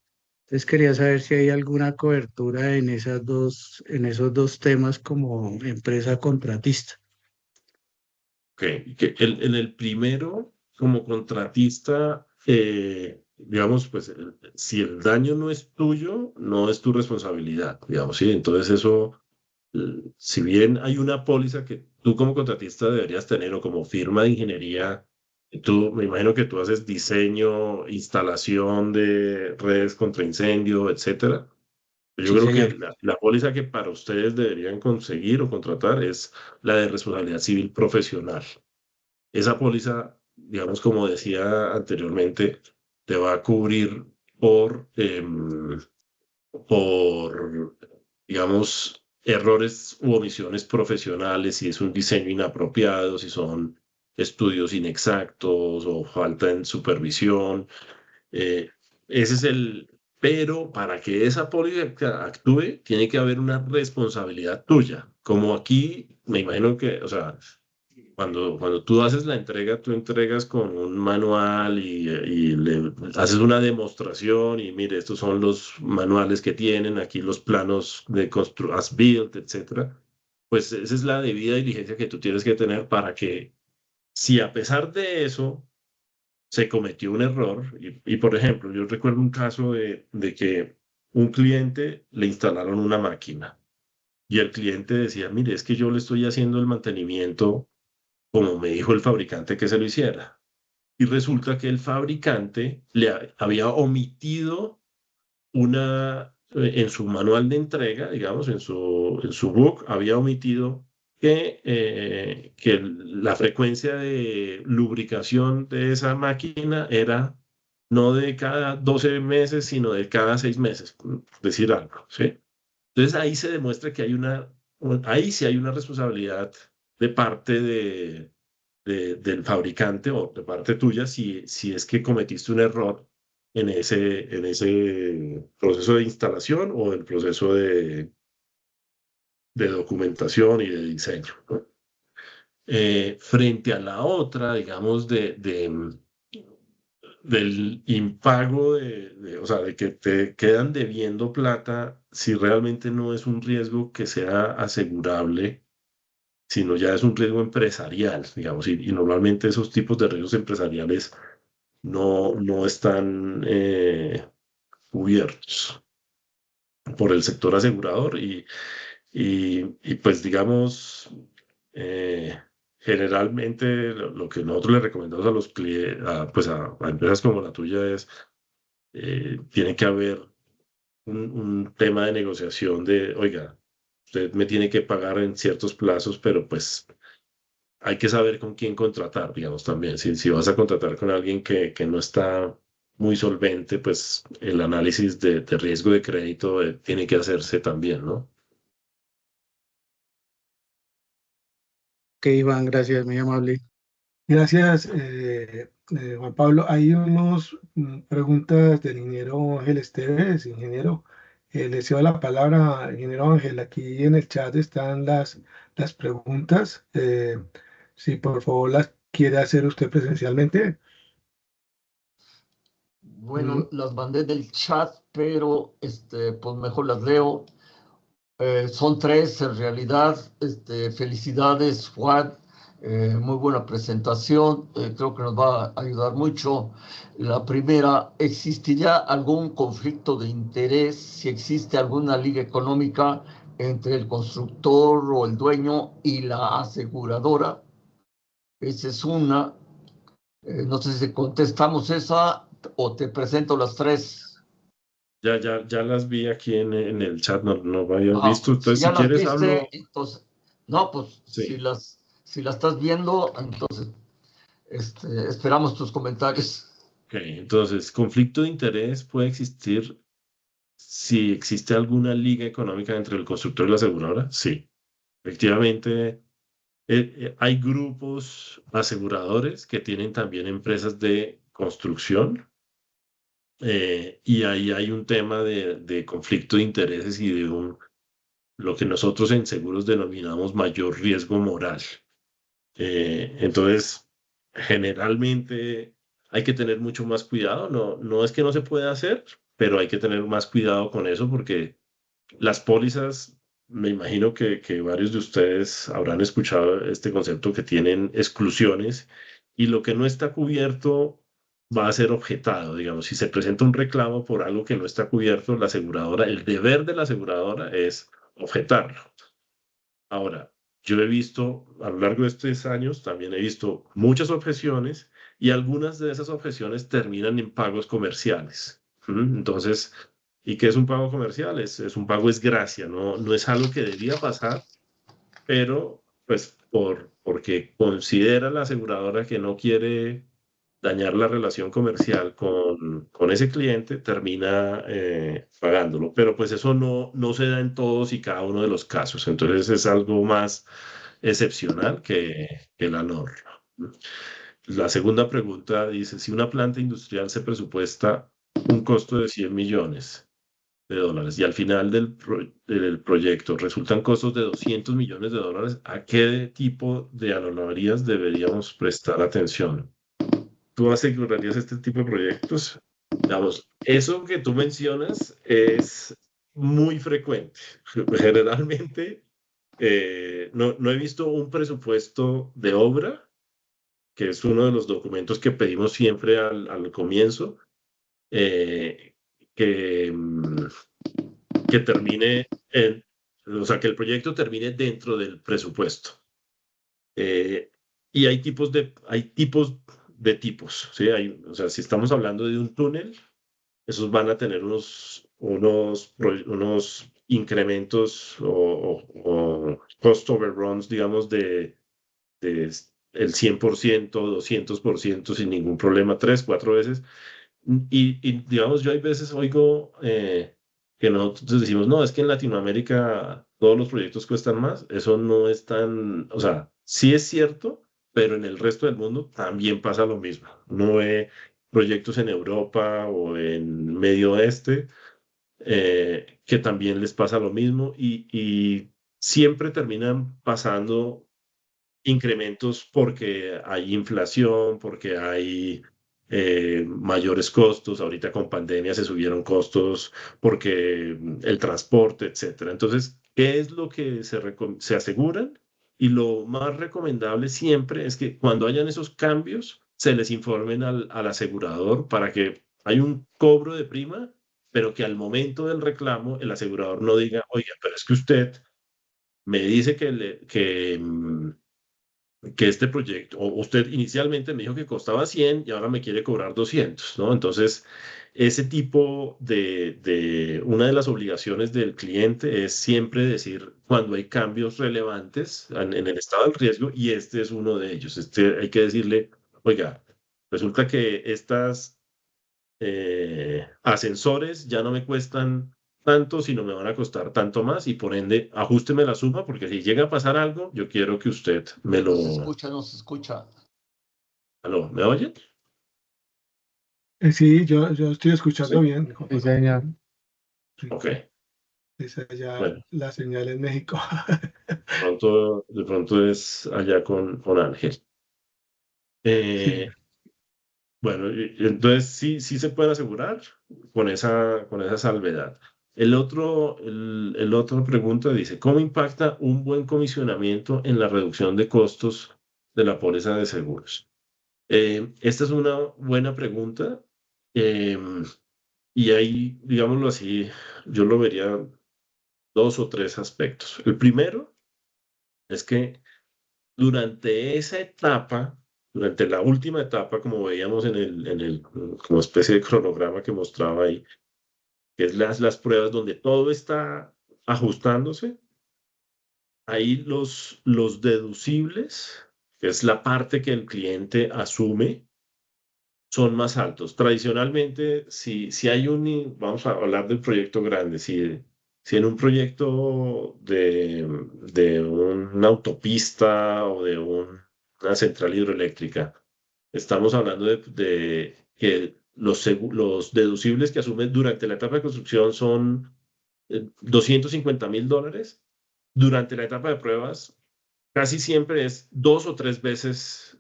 S3: Entonces quería saber si hay alguna cobertura en esos dos temas como empresa contratista.
S2: Ok, en el primero, como contratista, digamos, pues si el daño no es tuyo, no es tu responsabilidad, digamos, ¿sí? Entonces eso, si bien hay una póliza que tú como contratista deberías tener o como firma de ingeniería, tú, me imagino que tú haces diseño, instalación de redes contra incendio, etcétera. Yo
S3: Sí,
S2: creo que
S3: señor.
S2: la póliza que para ustedes deberían conseguir o contratar es la de responsabilidad civil profesional. Esa póliza, digamos, como decía anteriormente, te va a cubrir por, digamos, errores u omisiones profesionales, si es un diseño inapropiado, si son estudios inexactos o falta en supervisión. Eh, ese es pero para que esa póliza actúe, tiene que haber una responsabilidad tuya. Como aquí, me imagino que, o sea, cuando tú haces la entrega, tú entregas con un manual y le haces una demostración y mire, estos son los manuales que tienen, aquí los planos de as built, etcétera. Pues esa es la debida diligencia que tú tienes que tener para que, si a pesar de eso se cometió un error, por ejemplo, yo recuerdo un caso de que un cliente le instalaron una máquina y el cliente decía, mire, es que yo le estoy haciendo el mantenimiento como me dijo el fabricante que se lo hiciera. Y resulta que el fabricante había omitido en su manual de entrega, digamos, en su book, había omitido que la frecuencia de lubricación de esa máquina era no de cada 12 meses, sino de cada 6 meses, por decir algo, ¿sí? Entonces ahí se demuestra que ahí sí hay una responsabilidad de parte del fabricante o de parte tuya si es que cometiste un error en ese proceso de instalación o el proceso de documentación y de diseño, ¿no? Frente a la otra, digamos, del impago o sea, de que te quedan debiendo plata, si realmente no es un riesgo que sea asegurable, sino ya es un riesgo empresarial, digamos, y normalmente esos tipos de riesgos empresariales no están cubiertos. por el sector asegurador y pues digamos, generalmente lo que nosotros le recomendamos a los clientes, pues a empresas como la tuya es, tiene que haber un tema de negociación de, oiga, usted me tiene que pagar en ciertos plazos, pero pues hay que saber con quién contratar, digamos, también. Si vas a contratar con alguien que no está muy solvente, pues el análisis de riesgo de crédito tiene que hacerse también, ¿no?
S3: Ok, Iván, gracias, muy amable.
S1: Gracias, Juan Pablo. Hay unas preguntas del ingeniero Ángel Esteves, ingeniero. Le cedo la palabra, ingeniero Ángel. Aquí en el chat están las preguntas. Si por favor las quiere hacer usted presencialmente.
S4: Bueno, las mandé del chat, pero pues mejor las leo. Son tres en realidad. Felicidades, Juan. Muy buena presentación. Creo que nos va a ayudar mucho. La primera, ¿existiría algún conflicto de interés si existe alguna liga económica entre el constructor o el dueño y la aseguradora? Esa es una. No sé si contestamos esa o te presento las tres.
S2: Ya las vi aquí en el chat, no lo había
S4: Ah,
S2: visto.
S4: si
S2: Entonces,
S4: ya
S2: si
S4: las
S2: quieres,
S4: viste,
S2: hablo.
S4: entonces, no, pues
S2: Sí.
S4: si las estás viendo, entonces esperamos tus comentarios.
S2: Ok, entonces, conflicto de interés puede existir si existe alguna liga económica entre el constructor y la aseguradora. Sí, efectivamente, hay grupos aseguradores que tienen también empresas de construcción y ahí hay un tema de conflicto de intereses y de lo que nosotros en seguros denominamos mayor riesgo moral. Entonces, generalmente hay que tener mucho más cuidado. No es que no se pueda hacer, pero hay que tener más cuidado con eso porque las pólizas, me imagino que varios de ustedes habrán escuchado este concepto que tienen exclusiones y lo que no está cubierto va a ser objetado. Digamos, si se presenta un reclamo por algo que no está cubierto, la aseguradora, el deber de la aseguradora es objetarlo. Ahora, yo he visto, a lo largo de estos años, también he visto muchas objeciones y algunas de esas objeciones terminan en pagos comerciales. Entonces, ¿y qué es un pago comercial? Es un pago es gracia, no es algo que debía pasar, pero pues porque considera la aseguradora que no quiere dañar la relación comercial con ese cliente, termina pagándolo. Pero pues eso no se da en todos y cada uno de los casos. Entonces es algo más excepcional que la norma. La segunda pregunta dice, si una planta industrial se presupuesta un costo de 100 millones de dólares y al final del proyecto resultan costos de 200 millones de dólares, ¿a qué tipo de anomalías deberíamos prestar atención? ¿Tú asegurarías este tipo de proyectos? Digamos, eso que tú mencionas es muy frecuente. Generalmente, no he visto un presupuesto de obra, que es uno de los documentos que pedimos siempre al comienzo, eh, que, que termine o sea, que el proyecto termine dentro del presupuesto. Y hay tipos, ¿sí? O sea, si estamos hablando de un túnel, esos van a tener unos incrementos o cost overruns, digamos, de el 100%, 200% sin ningún problema, 3, 4 veces. Digamos, yo hay veces oigo que nosotros decimos, no, es que en Latinoamérica todos los proyectos cuestan más. Eso no es tan, o sea, sí es cierto, pero en el resto del mundo también pasa lo mismo. No ve proyectos en Europa o en Medio Oeste que también les pasa lo mismo y siempre terminan pasando incrementos porque hay inflación, porque hay mayores costos. Ahorita con pandemia se subieron costos porque el transporte, etcétera. Entonces, ¿qué es lo que se aseguran? Y lo más recomendable siempre es que cuando hayan esos cambios, se les informen al asegurador para que hay un cobro de prima pero que al momento del reclamo el asegurador no diga, oiga, pero es que usted me dice que este proyecto, o usted inicialmente me dijo que costaba 100 y ahora me quiere cobrar 200, ¿no? Entonces, ese tipo una de las obligaciones del cliente es siempre decir cuando hay cambios relevantes en el estado del riesgo, y este es uno de ellos. Hay que decirle, oiga, resulta que estas ascensores ya no me cuestan tanto, sino me van a costar tanto más, y por ende, ajústeme la suma, porque si llega a pasar algo, yo quiero que usted me lo...
S4: No se escucha, no se escucha.
S2: ¿Aló? ¿Me oye?
S1: Sí, yo estoy escuchando
S2: Sí.
S1: bien.
S3: Sí, señor.
S1: Sí,
S2: Ok.
S1: esa ya
S2: Bueno,
S1: la señal en México.
S2: de pronto es allá con Ángel.
S1: Sí,
S2: Bueno, entonces sí se puede asegurar con esa salvedad. El otro pregunta dice, ¿cómo impacta un buen comisionamiento en la reducción de costos de la póliza de seguros? Esta es una buena pregunta, eh, y ahí, digámoslo así, yo lo vería dos o tres aspectos. El primero es que durante esa etapa, durante la última etapa, como veíamos como especie de cronograma que mostraba ahí, que es las pruebas donde todo está ajustándose, ahí los deducibles, que es la parte que el cliente asume, son más altos. Tradicionalmente, si hay vamos a hablar del proyecto grande, si en un proyecto de una autopista o de una central hidroeléctrica, estamos hablando de que los deducibles que asumen durante la etapa de construcción son $250,000, durante la etapa de pruebas casi siempre es 2 o 3 veces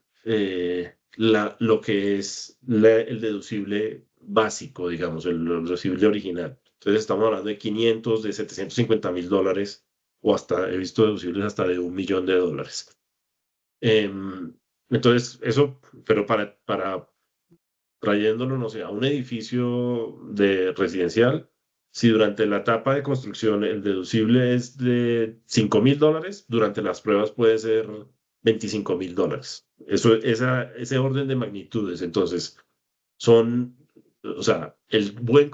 S2: lo que es el deducible básico, digamos, el deducible original. Entonces estamos hablando de 500, de $750,000, o hasta he visto deducibles hasta de $1,000,000. Entonces, eso, pero trayéndolo, no sé, a un edificio de residencial, si durante la etapa de construcción el deducible es de $5,000, durante las pruebas puede ser $25,000. Ese orden de magnitudes. Entonces, o sea, el buen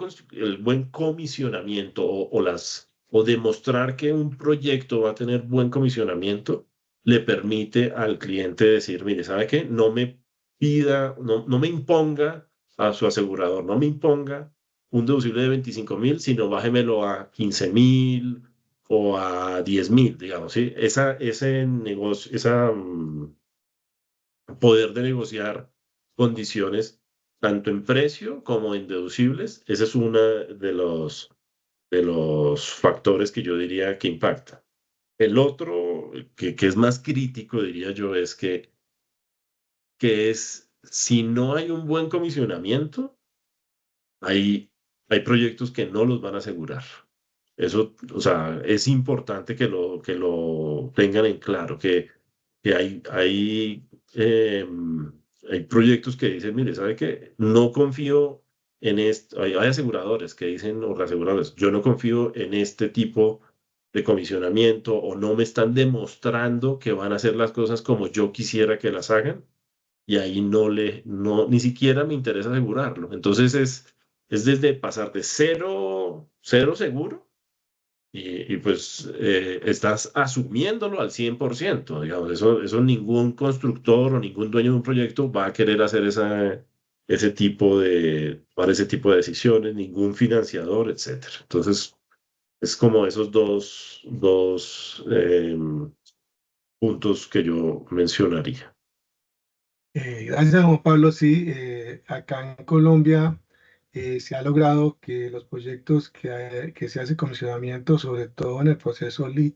S2: comisionamiento, o demostrar que un proyecto va a tener buen comisionamiento, le permite al cliente decir, mire, ¿sabe qué? No me pida, no me imponga a su asegurador, no me imponga un deducible de 25,000, sino bájemelo a 15,000 o a 10,000, digamos, ¿sí? Ese negocio, poder de negociar condiciones tanto en precio como en deducibles, ese es uno de los factores que yo diría que impacta. El otro, que es más crítico, diría yo, es que si no hay un buen comisionamiento, hay proyectos que no los van a asegurar. Eso, o sea, es importante que lo tengan en claro, que hay proyectos que dicen, mire, ¿sabe qué? No confío en esto. Hay aseguradores que dicen, o reaseguradores, yo no confío en este tipo de comisionamiento, o no me están demostrando que van a hacer las cosas como yo quisiera que las hagan, y ahí ni siquiera me interesa asegurarlo. Entonces es desde pasar de cero seguro, y pues estás asumiéndolo al 100%, digamos. Eso ningún constructor o ningún dueño de un proyecto va a querer hacer para ese tipo de decisiones, ningún financiador, etcétera. Entonces, es como esos dos puntos que yo mencionaría.
S1: Gracias, Juan Pablo. Sí, acá en Colombia se ha logrado que los proyectos que se hace comisionamiento, sobre todo en el proceso LEED,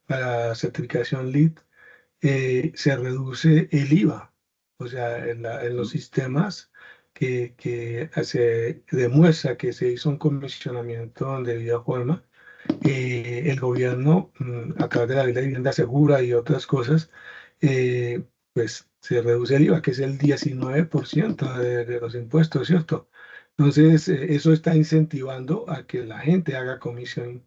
S1: para certificación LEED, se reduce el IVA. O sea, en los sistemas que se demuestra que se hizo un comisionamiento de debida forma, el gobierno, a través de la ley de vivienda segura y otras cosas, eh, pues se reduce el IVA, que es el 19% de los impuestos, ¿cierto? Entonces, eso está incentivando a que la gente haga commissioning.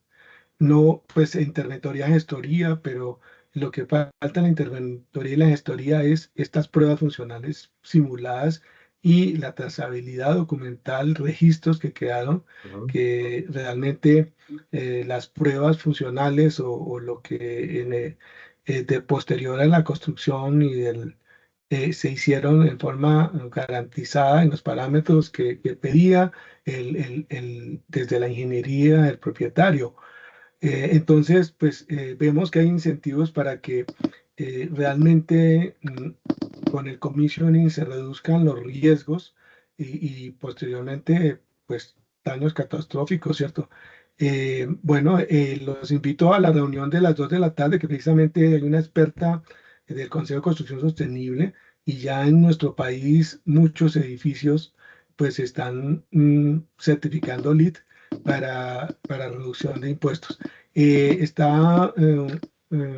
S1: No, pues interventoría, gestoría, pero lo que falta en la interventoría y la gestoría es estas pruebas funcionales simuladas y la trazabilidad documental, registros que quedaron,
S2: Ujú.
S1: que realmente las pruebas funcionales o lo que de posterior a la construcción se hicieron en forma garantizada en los parámetros que pedía desde la ingeniería del propietario. Entonces, pues vemos que hay incentivos para que realmente con el commissioning se reduzcan los riesgos y posteriormente, pues, daños catastróficos, ¿cierto? Bueno, los invito a la reunión de las 2 de la tarde, que precisamente hay una experta del Consejo de Construcción Sostenible y ya en nuestro país muchos edificios pues están certificando LEED para reducción de impuestos.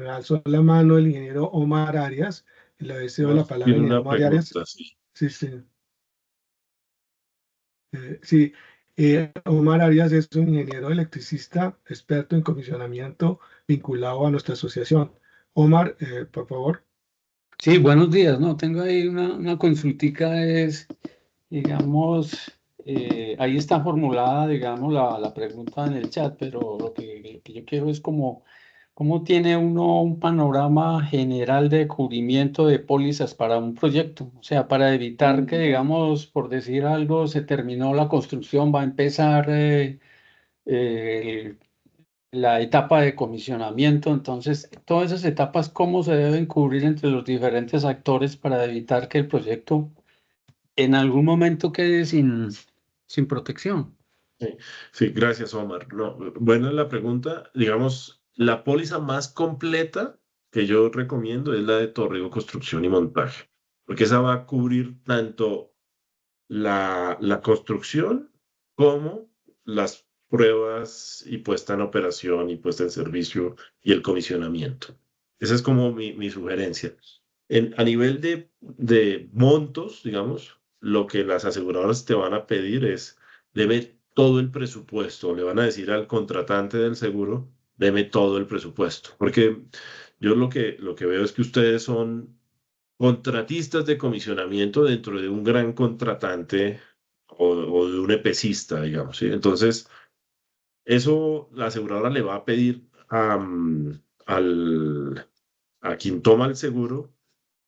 S1: Alzó la mano el ingeniero Omar Arias. Le deseo la palabra al
S2: Tiene
S1: ingeniero
S2: una
S1: Omar Arias.
S2: pregunta, sí.
S1: Sí, sí. Sí. Omar Arias es un ingeniero electricista, experto en comisionamiento vinculado a nuestra asociación. Omar, por favor.
S5: Sí, buenos días. No, tengo ahí una consultica, digamos, ahí está formulada, digamos, la pregunta en el chat, pero lo que yo quiero es cómo tiene uno un panorama general de cubrimiento de pólizas para un proyecto, o sea, para evitar que, digamos, por decir algo, se terminó la construcción, va a empezar eh, la etapa de comisionamiento. Entonces, todas esas etapas, ¿cómo se deben cubrir entre los diferentes actores para evitar que el proyecto en algún momento quede sin protección?
S2: Sí, sí, gracias, Omar. No, buena la pregunta. Digamos, la póliza más completa que yo recomiendo es la de Torrigo Construcción y Montaje, porque esa va a cubrir tanto la construcción como las pruebas y puesta en operación y puesta en servicio y el comisionamiento. Esa es como mi sugerencia. A nivel de montos, digamos, lo que las aseguradoras te van a pedir es, deme todo el presupuesto. Le van a decir al contratante del seguro, deme todo el presupuesto. Porque yo lo que veo es que ustedes son contratistas de comisionamiento dentro de un gran contratante o de un EPCista, digamos, ¿sí? Entonces, eso la aseguradora le va a pedir a quien toma el seguro,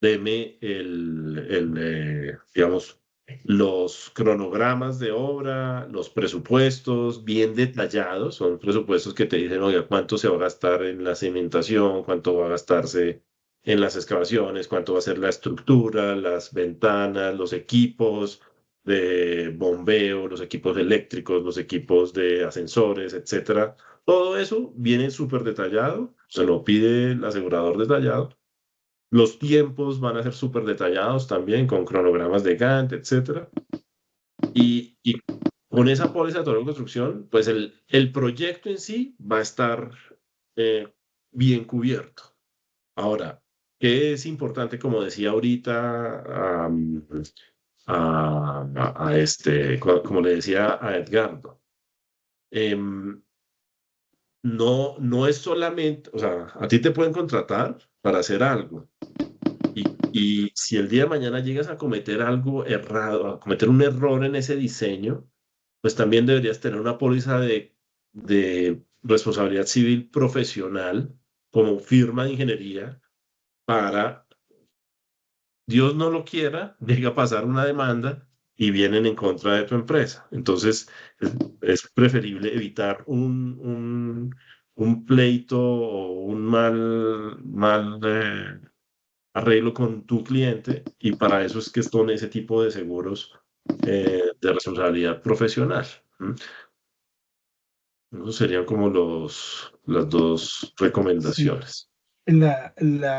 S2: deme digamos, los cronogramas de obra, los presupuestos bien detallados, son presupuestos que te dicen, oiga, cuánto se va a gastar en la cimentación, cuánto va a gastarse en las excavaciones, cuánto va a ser la estructura, las ventanas, los equipos de bombeo, los equipos eléctricos, los equipos de ascensores, etcétera. Todo eso viene súper detallado, se lo pide el asegurador detallado. Los tiempos van a ser súper detallados también, con cronogramas de Gantt, etcétera. Y con esa póliza de total construcción, pues el proyecto en sí va a estar bien cubierto. Ahora, ¿qué es importante, como decía ahorita como le decía a Edgardo? No es solamente, o sea, a ti te pueden contratar para hacer algo. Y si el día de mañana llegas a cometer algo errado, a cometer un error en ese diseño, pues también deberías tener una póliza de responsabilidad civil profesional como firma de ingeniería para, Dios no lo quiera, llegue a pasar una demanda y vienen en contra de tu empresa. Entonces, es preferible evitar un pleito o un mal arreglo con tu cliente, y para eso es que son ese tipo de seguros de responsabilidad profesional. ¿Mm? Esos serían como las dos
S1: Sí.
S2: recomendaciones.
S1: La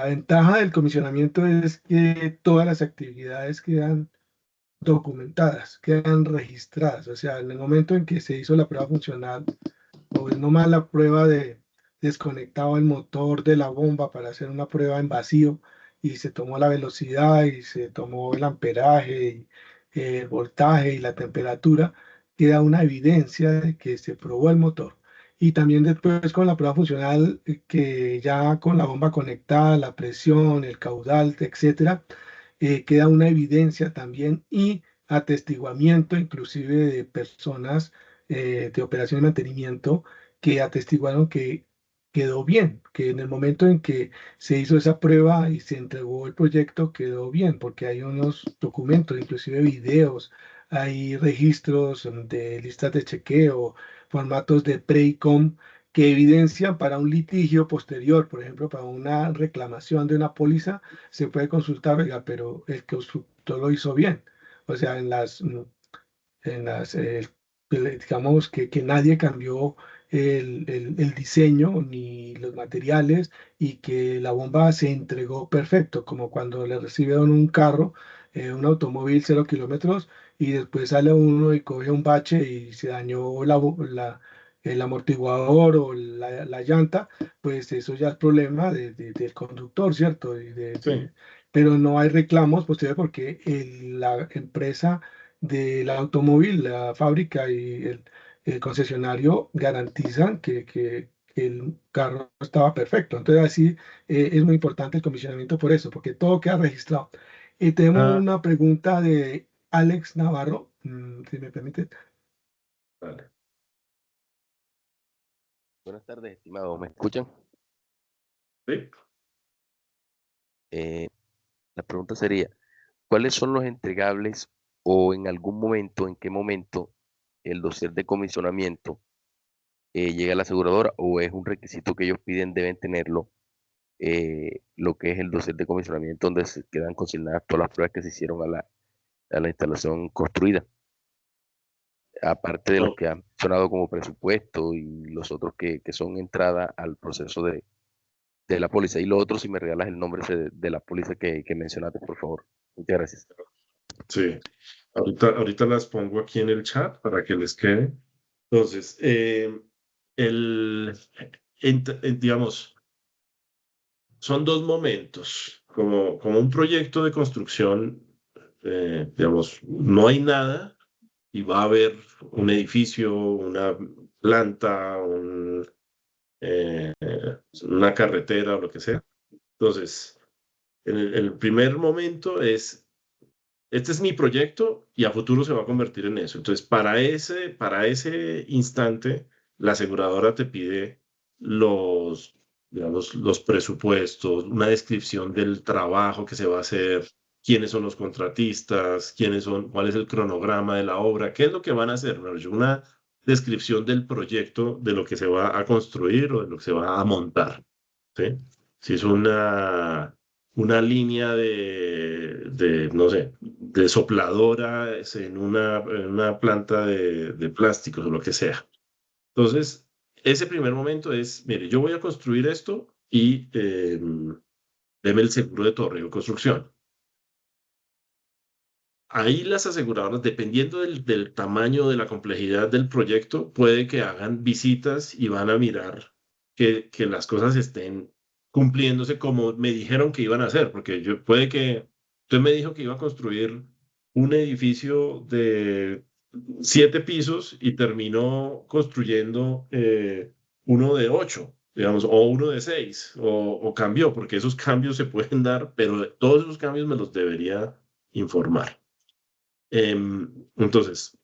S1: ventaja del comisionamiento es que todas las actividades quedan documentadas, quedan registradas. O sea, en el momento en que se hizo la prueba funcional, o es nomás la prueba de desconectado el motor de la bomba para hacer una prueba en vacío, y se tomó la velocidad y se tomó el amperaje, y, el voltaje y la temperatura, queda una evidencia de que se probó el motor. Y también después con la prueba funcional, que ya con la bomba conectada, la presión, el caudal, etcétera, queda una evidencia también y atestiguamiento inclusive de personas de operación y mantenimiento que atestiguaron que quedó bien, que en el momento en que se hizo esa prueba y se entregó el proyecto quedó bien, porque hay unos documentos, inclusive videos, hay registros de listas de chequeo, formatos de pre-com que evidencian para un litigio posterior, por ejemplo, para una reclamación de una póliza, se puede consultar, oiga, pero el constructor lo hizo bien. O sea, digamos que nadie cambió el diseño ni los materiales y que la bomba se entregó perfecto, como cuando le recibieron un carro, un automóvil 0 kilómetros y después sale uno y coge un bache y se dañó el amortiguador o la llanta, pues eso ya es problema del conductor, ¿cierto?
S2: Sí.
S1: Pero no hay reclamos posteriores porque la empresa del automóvil, la fábrica y el concesionario garantizan que el carro estaba perfecto. Entonces, así es muy importante el comisionamiento por eso, porque todo queda registrado. Tenemos
S2: Ah,
S1: una pregunta de Alex Navarro, si me permite.
S2: vale.
S6: Buenas tardes, estimado. ¿Me escuchan?
S2: Sí.
S6: Eh, la pregunta sería, ¿cuáles son los entregables o en algún momento, en qué momento el dossier de comisionamiento llega a la aseguradora o es un requisito que ellos piden, deben tenerlo, lo que es el dossier de comisionamiento donde se quedan consignadas todas las pruebas que se hicieron a la instalación construida? Aparte de los
S2: No,
S6: que han mencionado como presupuesto y los otros que son entrada al proceso de la póliza. Y lo otro, si me regalas el nombre de la póliza que mencionaste, por favor. Muchas gracias.
S2: sí. Ahorita las pongo aquí en el chat para que les quede. Entonces, el, digamos, son dos momentos. Como un proyecto de construcción, digamos, no hay nada y va a haber un edificio, una planta, una carretera o lo que sea. Entonces, el primer momento es, este es mi proyecto y a futuro se va a convertir en eso. Entonces, para ese instante, la aseguradora te pide los, digamos, los presupuestos, una descripción del trabajo que se va a hacer, quiénes son los contratistas, cuál es el cronograma de la obra, qué es lo que van a hacer. ¿No? Una descripción del proyecto, de lo que se va a construir o de lo que se va a montar. ¿Sí? Si es una línea no sé, de sopladora en una planta de plásticos o lo que sea. Entonces, ese primer momento es, mire, yo voy a construir esto y deme el seguro de todo riesgo de construcción. Ahí las aseguradoras, dependiendo del tamaño, de la complejidad del proyecto, puede que hagan visitas y van a mirar que las cosas estén cumpliéndose como me dijeron que iban a hacer, porque puede que usted me dijo que iba a construir un edificio de 7 pisos y terminó construyendo uno de 8, digamos, o uno de 6, o cambió, porque esos cambios se pueden dar, pero todos esos cambios me los debería informar. Entonces,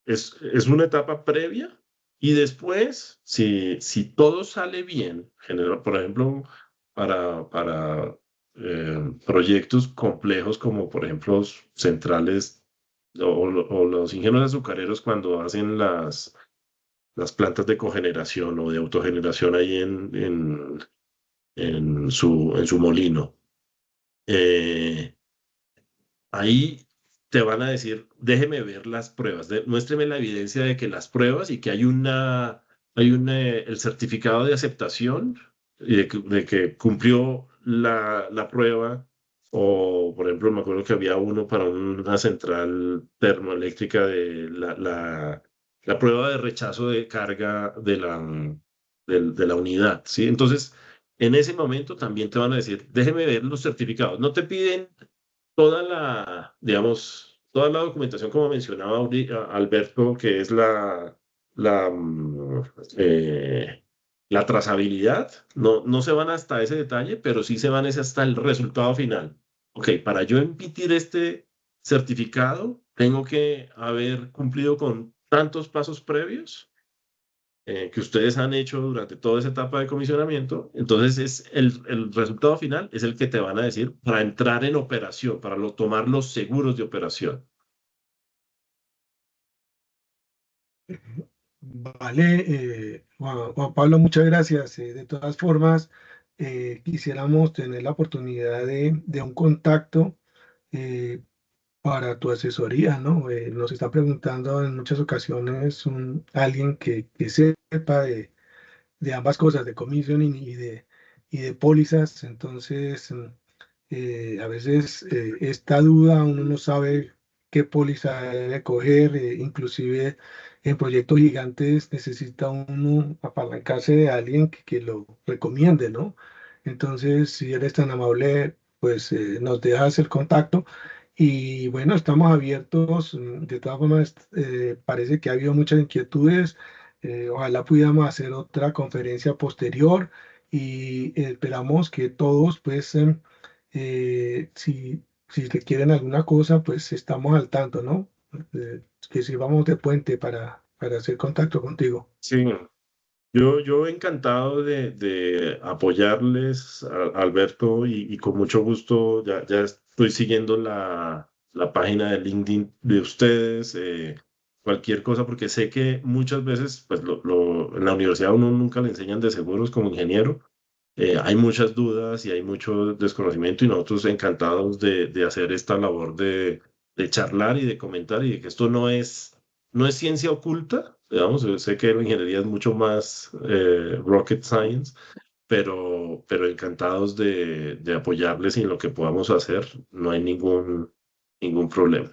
S2: es una etapa previa y después, si todo sale bien, por ejemplo, para proyectos complejos como por ejemplo centrales o los ingenieros azucareros cuando hacen las plantas de cogeneración o de autogeneración ahí en su molino. Eh, Ahí te van a decir, déjeme ver las pruebas, muéstreme la evidencia de que las pruebas y que el certificado de aceptación y de que cumplió la prueba. O, por ejemplo, me acuerdo que había uno para una central termoeléctrica de la prueba de rechazo de carga de la unidad, ¿sí? Entonces, en ese momento también te van a decir, déjeme ver los certificados. No te piden digamos, toda la documentación, como mencionaba Alberto, que es la, mm, eh, la trazabilidad, no se van hasta ese detalle, pero sí se van es hasta el resultado final. Ok, para yo emitir este certificado, tengo que haber cumplido con tantos pasos previos que ustedes han hecho durante toda esa etapa de comisionamiento. Entonces, el resultado final es el que te van a decir para entrar en operación, para tomar los seguros de operación.
S1: Vale, Juan Pablo, muchas gracias. De todas formas, quisiéramos tener la oportunidad de un contacto eh, para tu asesoría, ¿no? Nos está preguntando en muchas ocasiones alguien que sepa de ambas cosas, de commissioning y de pólizas. Entonces, a veces esta duda uno no sabe qué póliza debe coger, inclusive en proyectos gigantes necesita uno apalancarse de alguien que lo recomiende, ¿no? Entonces, si eres tan amable, pues nos dejas el contacto. Y bueno, estamos abiertos. De todas formas, parece que ha habido muchas inquietudes. Ojalá pudiéramos hacer otra conferencia posterior y esperamos que todos, pues, si requieren alguna cosa, pues estamos al tanto, ¿no? Que sirvamos de puente para hacer contacto contigo.
S2: Sí, yo encantado de apoyarles, Alberto, y con mucho gusto ya estoy siguiendo la página de LinkedIn de ustedes, cualquier cosa, porque sé que muchas veces, pues en la universidad a uno nunca le enseñan de seguros como ingeniero. Hay muchas dudas y hay mucho desconocimiento y nosotros encantados de hacer esta labor de charlar y de comentar y de que esto no es ciencia oculta, digamos, yo sé que la ingeniería es mucho más rocket science, pero encantados de apoyarles y en lo que podamos hacer, no hay ningún problema.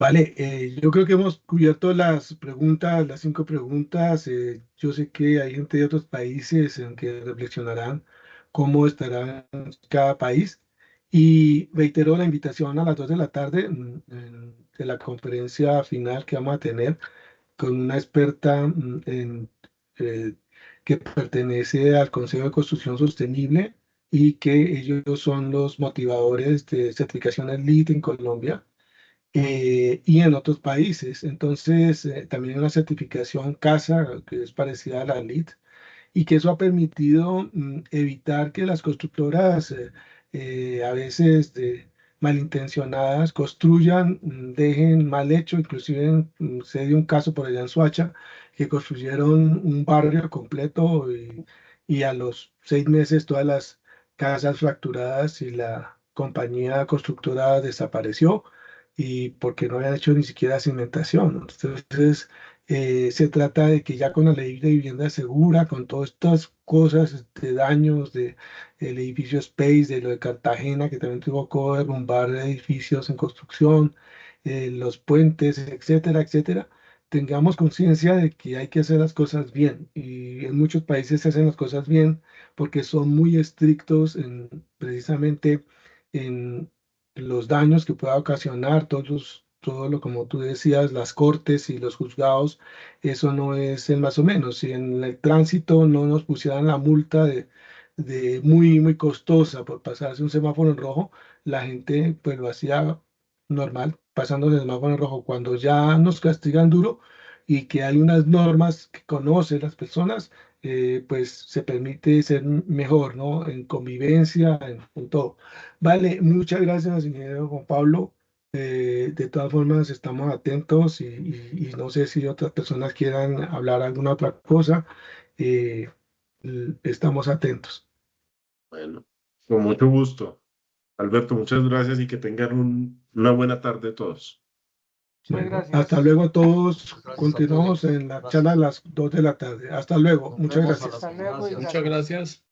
S1: Vale, yo creo que hemos cubierto las preguntas, las 5 preguntas. Yo sé que hay gente de otros países en que reflexionarán cómo estará cada país. Y reitero la invitación a las 2 de la tarde de la conferencia final que vamos a tener con una experta eh, que pertenece al Consejo de Construcción Sostenible y que ellos son los motivadores de certificaciones LEED en Colombia y en otros países. Entonces, también hay una certificación CASA, que es parecida a la LEED, y que eso ha permitido evitar que las constructoras, a veces malintencionadas, construyan, dejen mal hecho. Inclusive se dio un caso por allá en Soacha, que construyeron un barrio completo y a los 6 meses todas las casas fracturadas y la compañía constructora desapareció y porque no habían hecho ni siquiera cimentación. Entonces, se trata de que ya con la ley de vivienda segura, con todas estas cosas de daños del edificio Space, de lo de Cartagena, que también tuvo que derrumbar edificios en construcción, los puentes, etcétera, etcétera, tengamos conciencia de que hay que hacer las cosas bien. Y en muchos países se hacen las cosas bien porque son muy estrictos precisamente en los daños que pueda ocasionar todo lo como tú decías, las cortes y los juzgados. Eso no es el más o menos. Si en el tránsito no nos pusieran la multa de muy, muy costosa por pasarse un semáforo en rojo, la gente pues lo hacía normal, pasándose el semáforo en rojo. Cuando ya nos castigan duro y que hay unas normas que conocen las personas, pues se permite ser mejor, ¿no? En convivencia, en todo. Vale, muchas gracias, ingeniero Juan Pablo. De todas formas, estamos atentos y no sé si otras personas quieran hablar alguna otra cosa. eh, Estamos atentos.
S2: Bueno, con mucho gusto. Alberto, muchas gracias y que tengan una buena tarde todos.
S3: Muchas
S1: Bueno, hasta
S3: gracias.
S1: luego a todos.
S4: Gracias a
S1: Continuamos
S4: todos.
S1: en la
S4: Gracias.
S1: charla a las 2 de la tarde. Hasta luego.
S4: Nos
S1: Muchas
S4: vemos a
S1: gracias.
S4: las
S3: Hasta luego y
S4: gracias.
S5: Muchas gracias.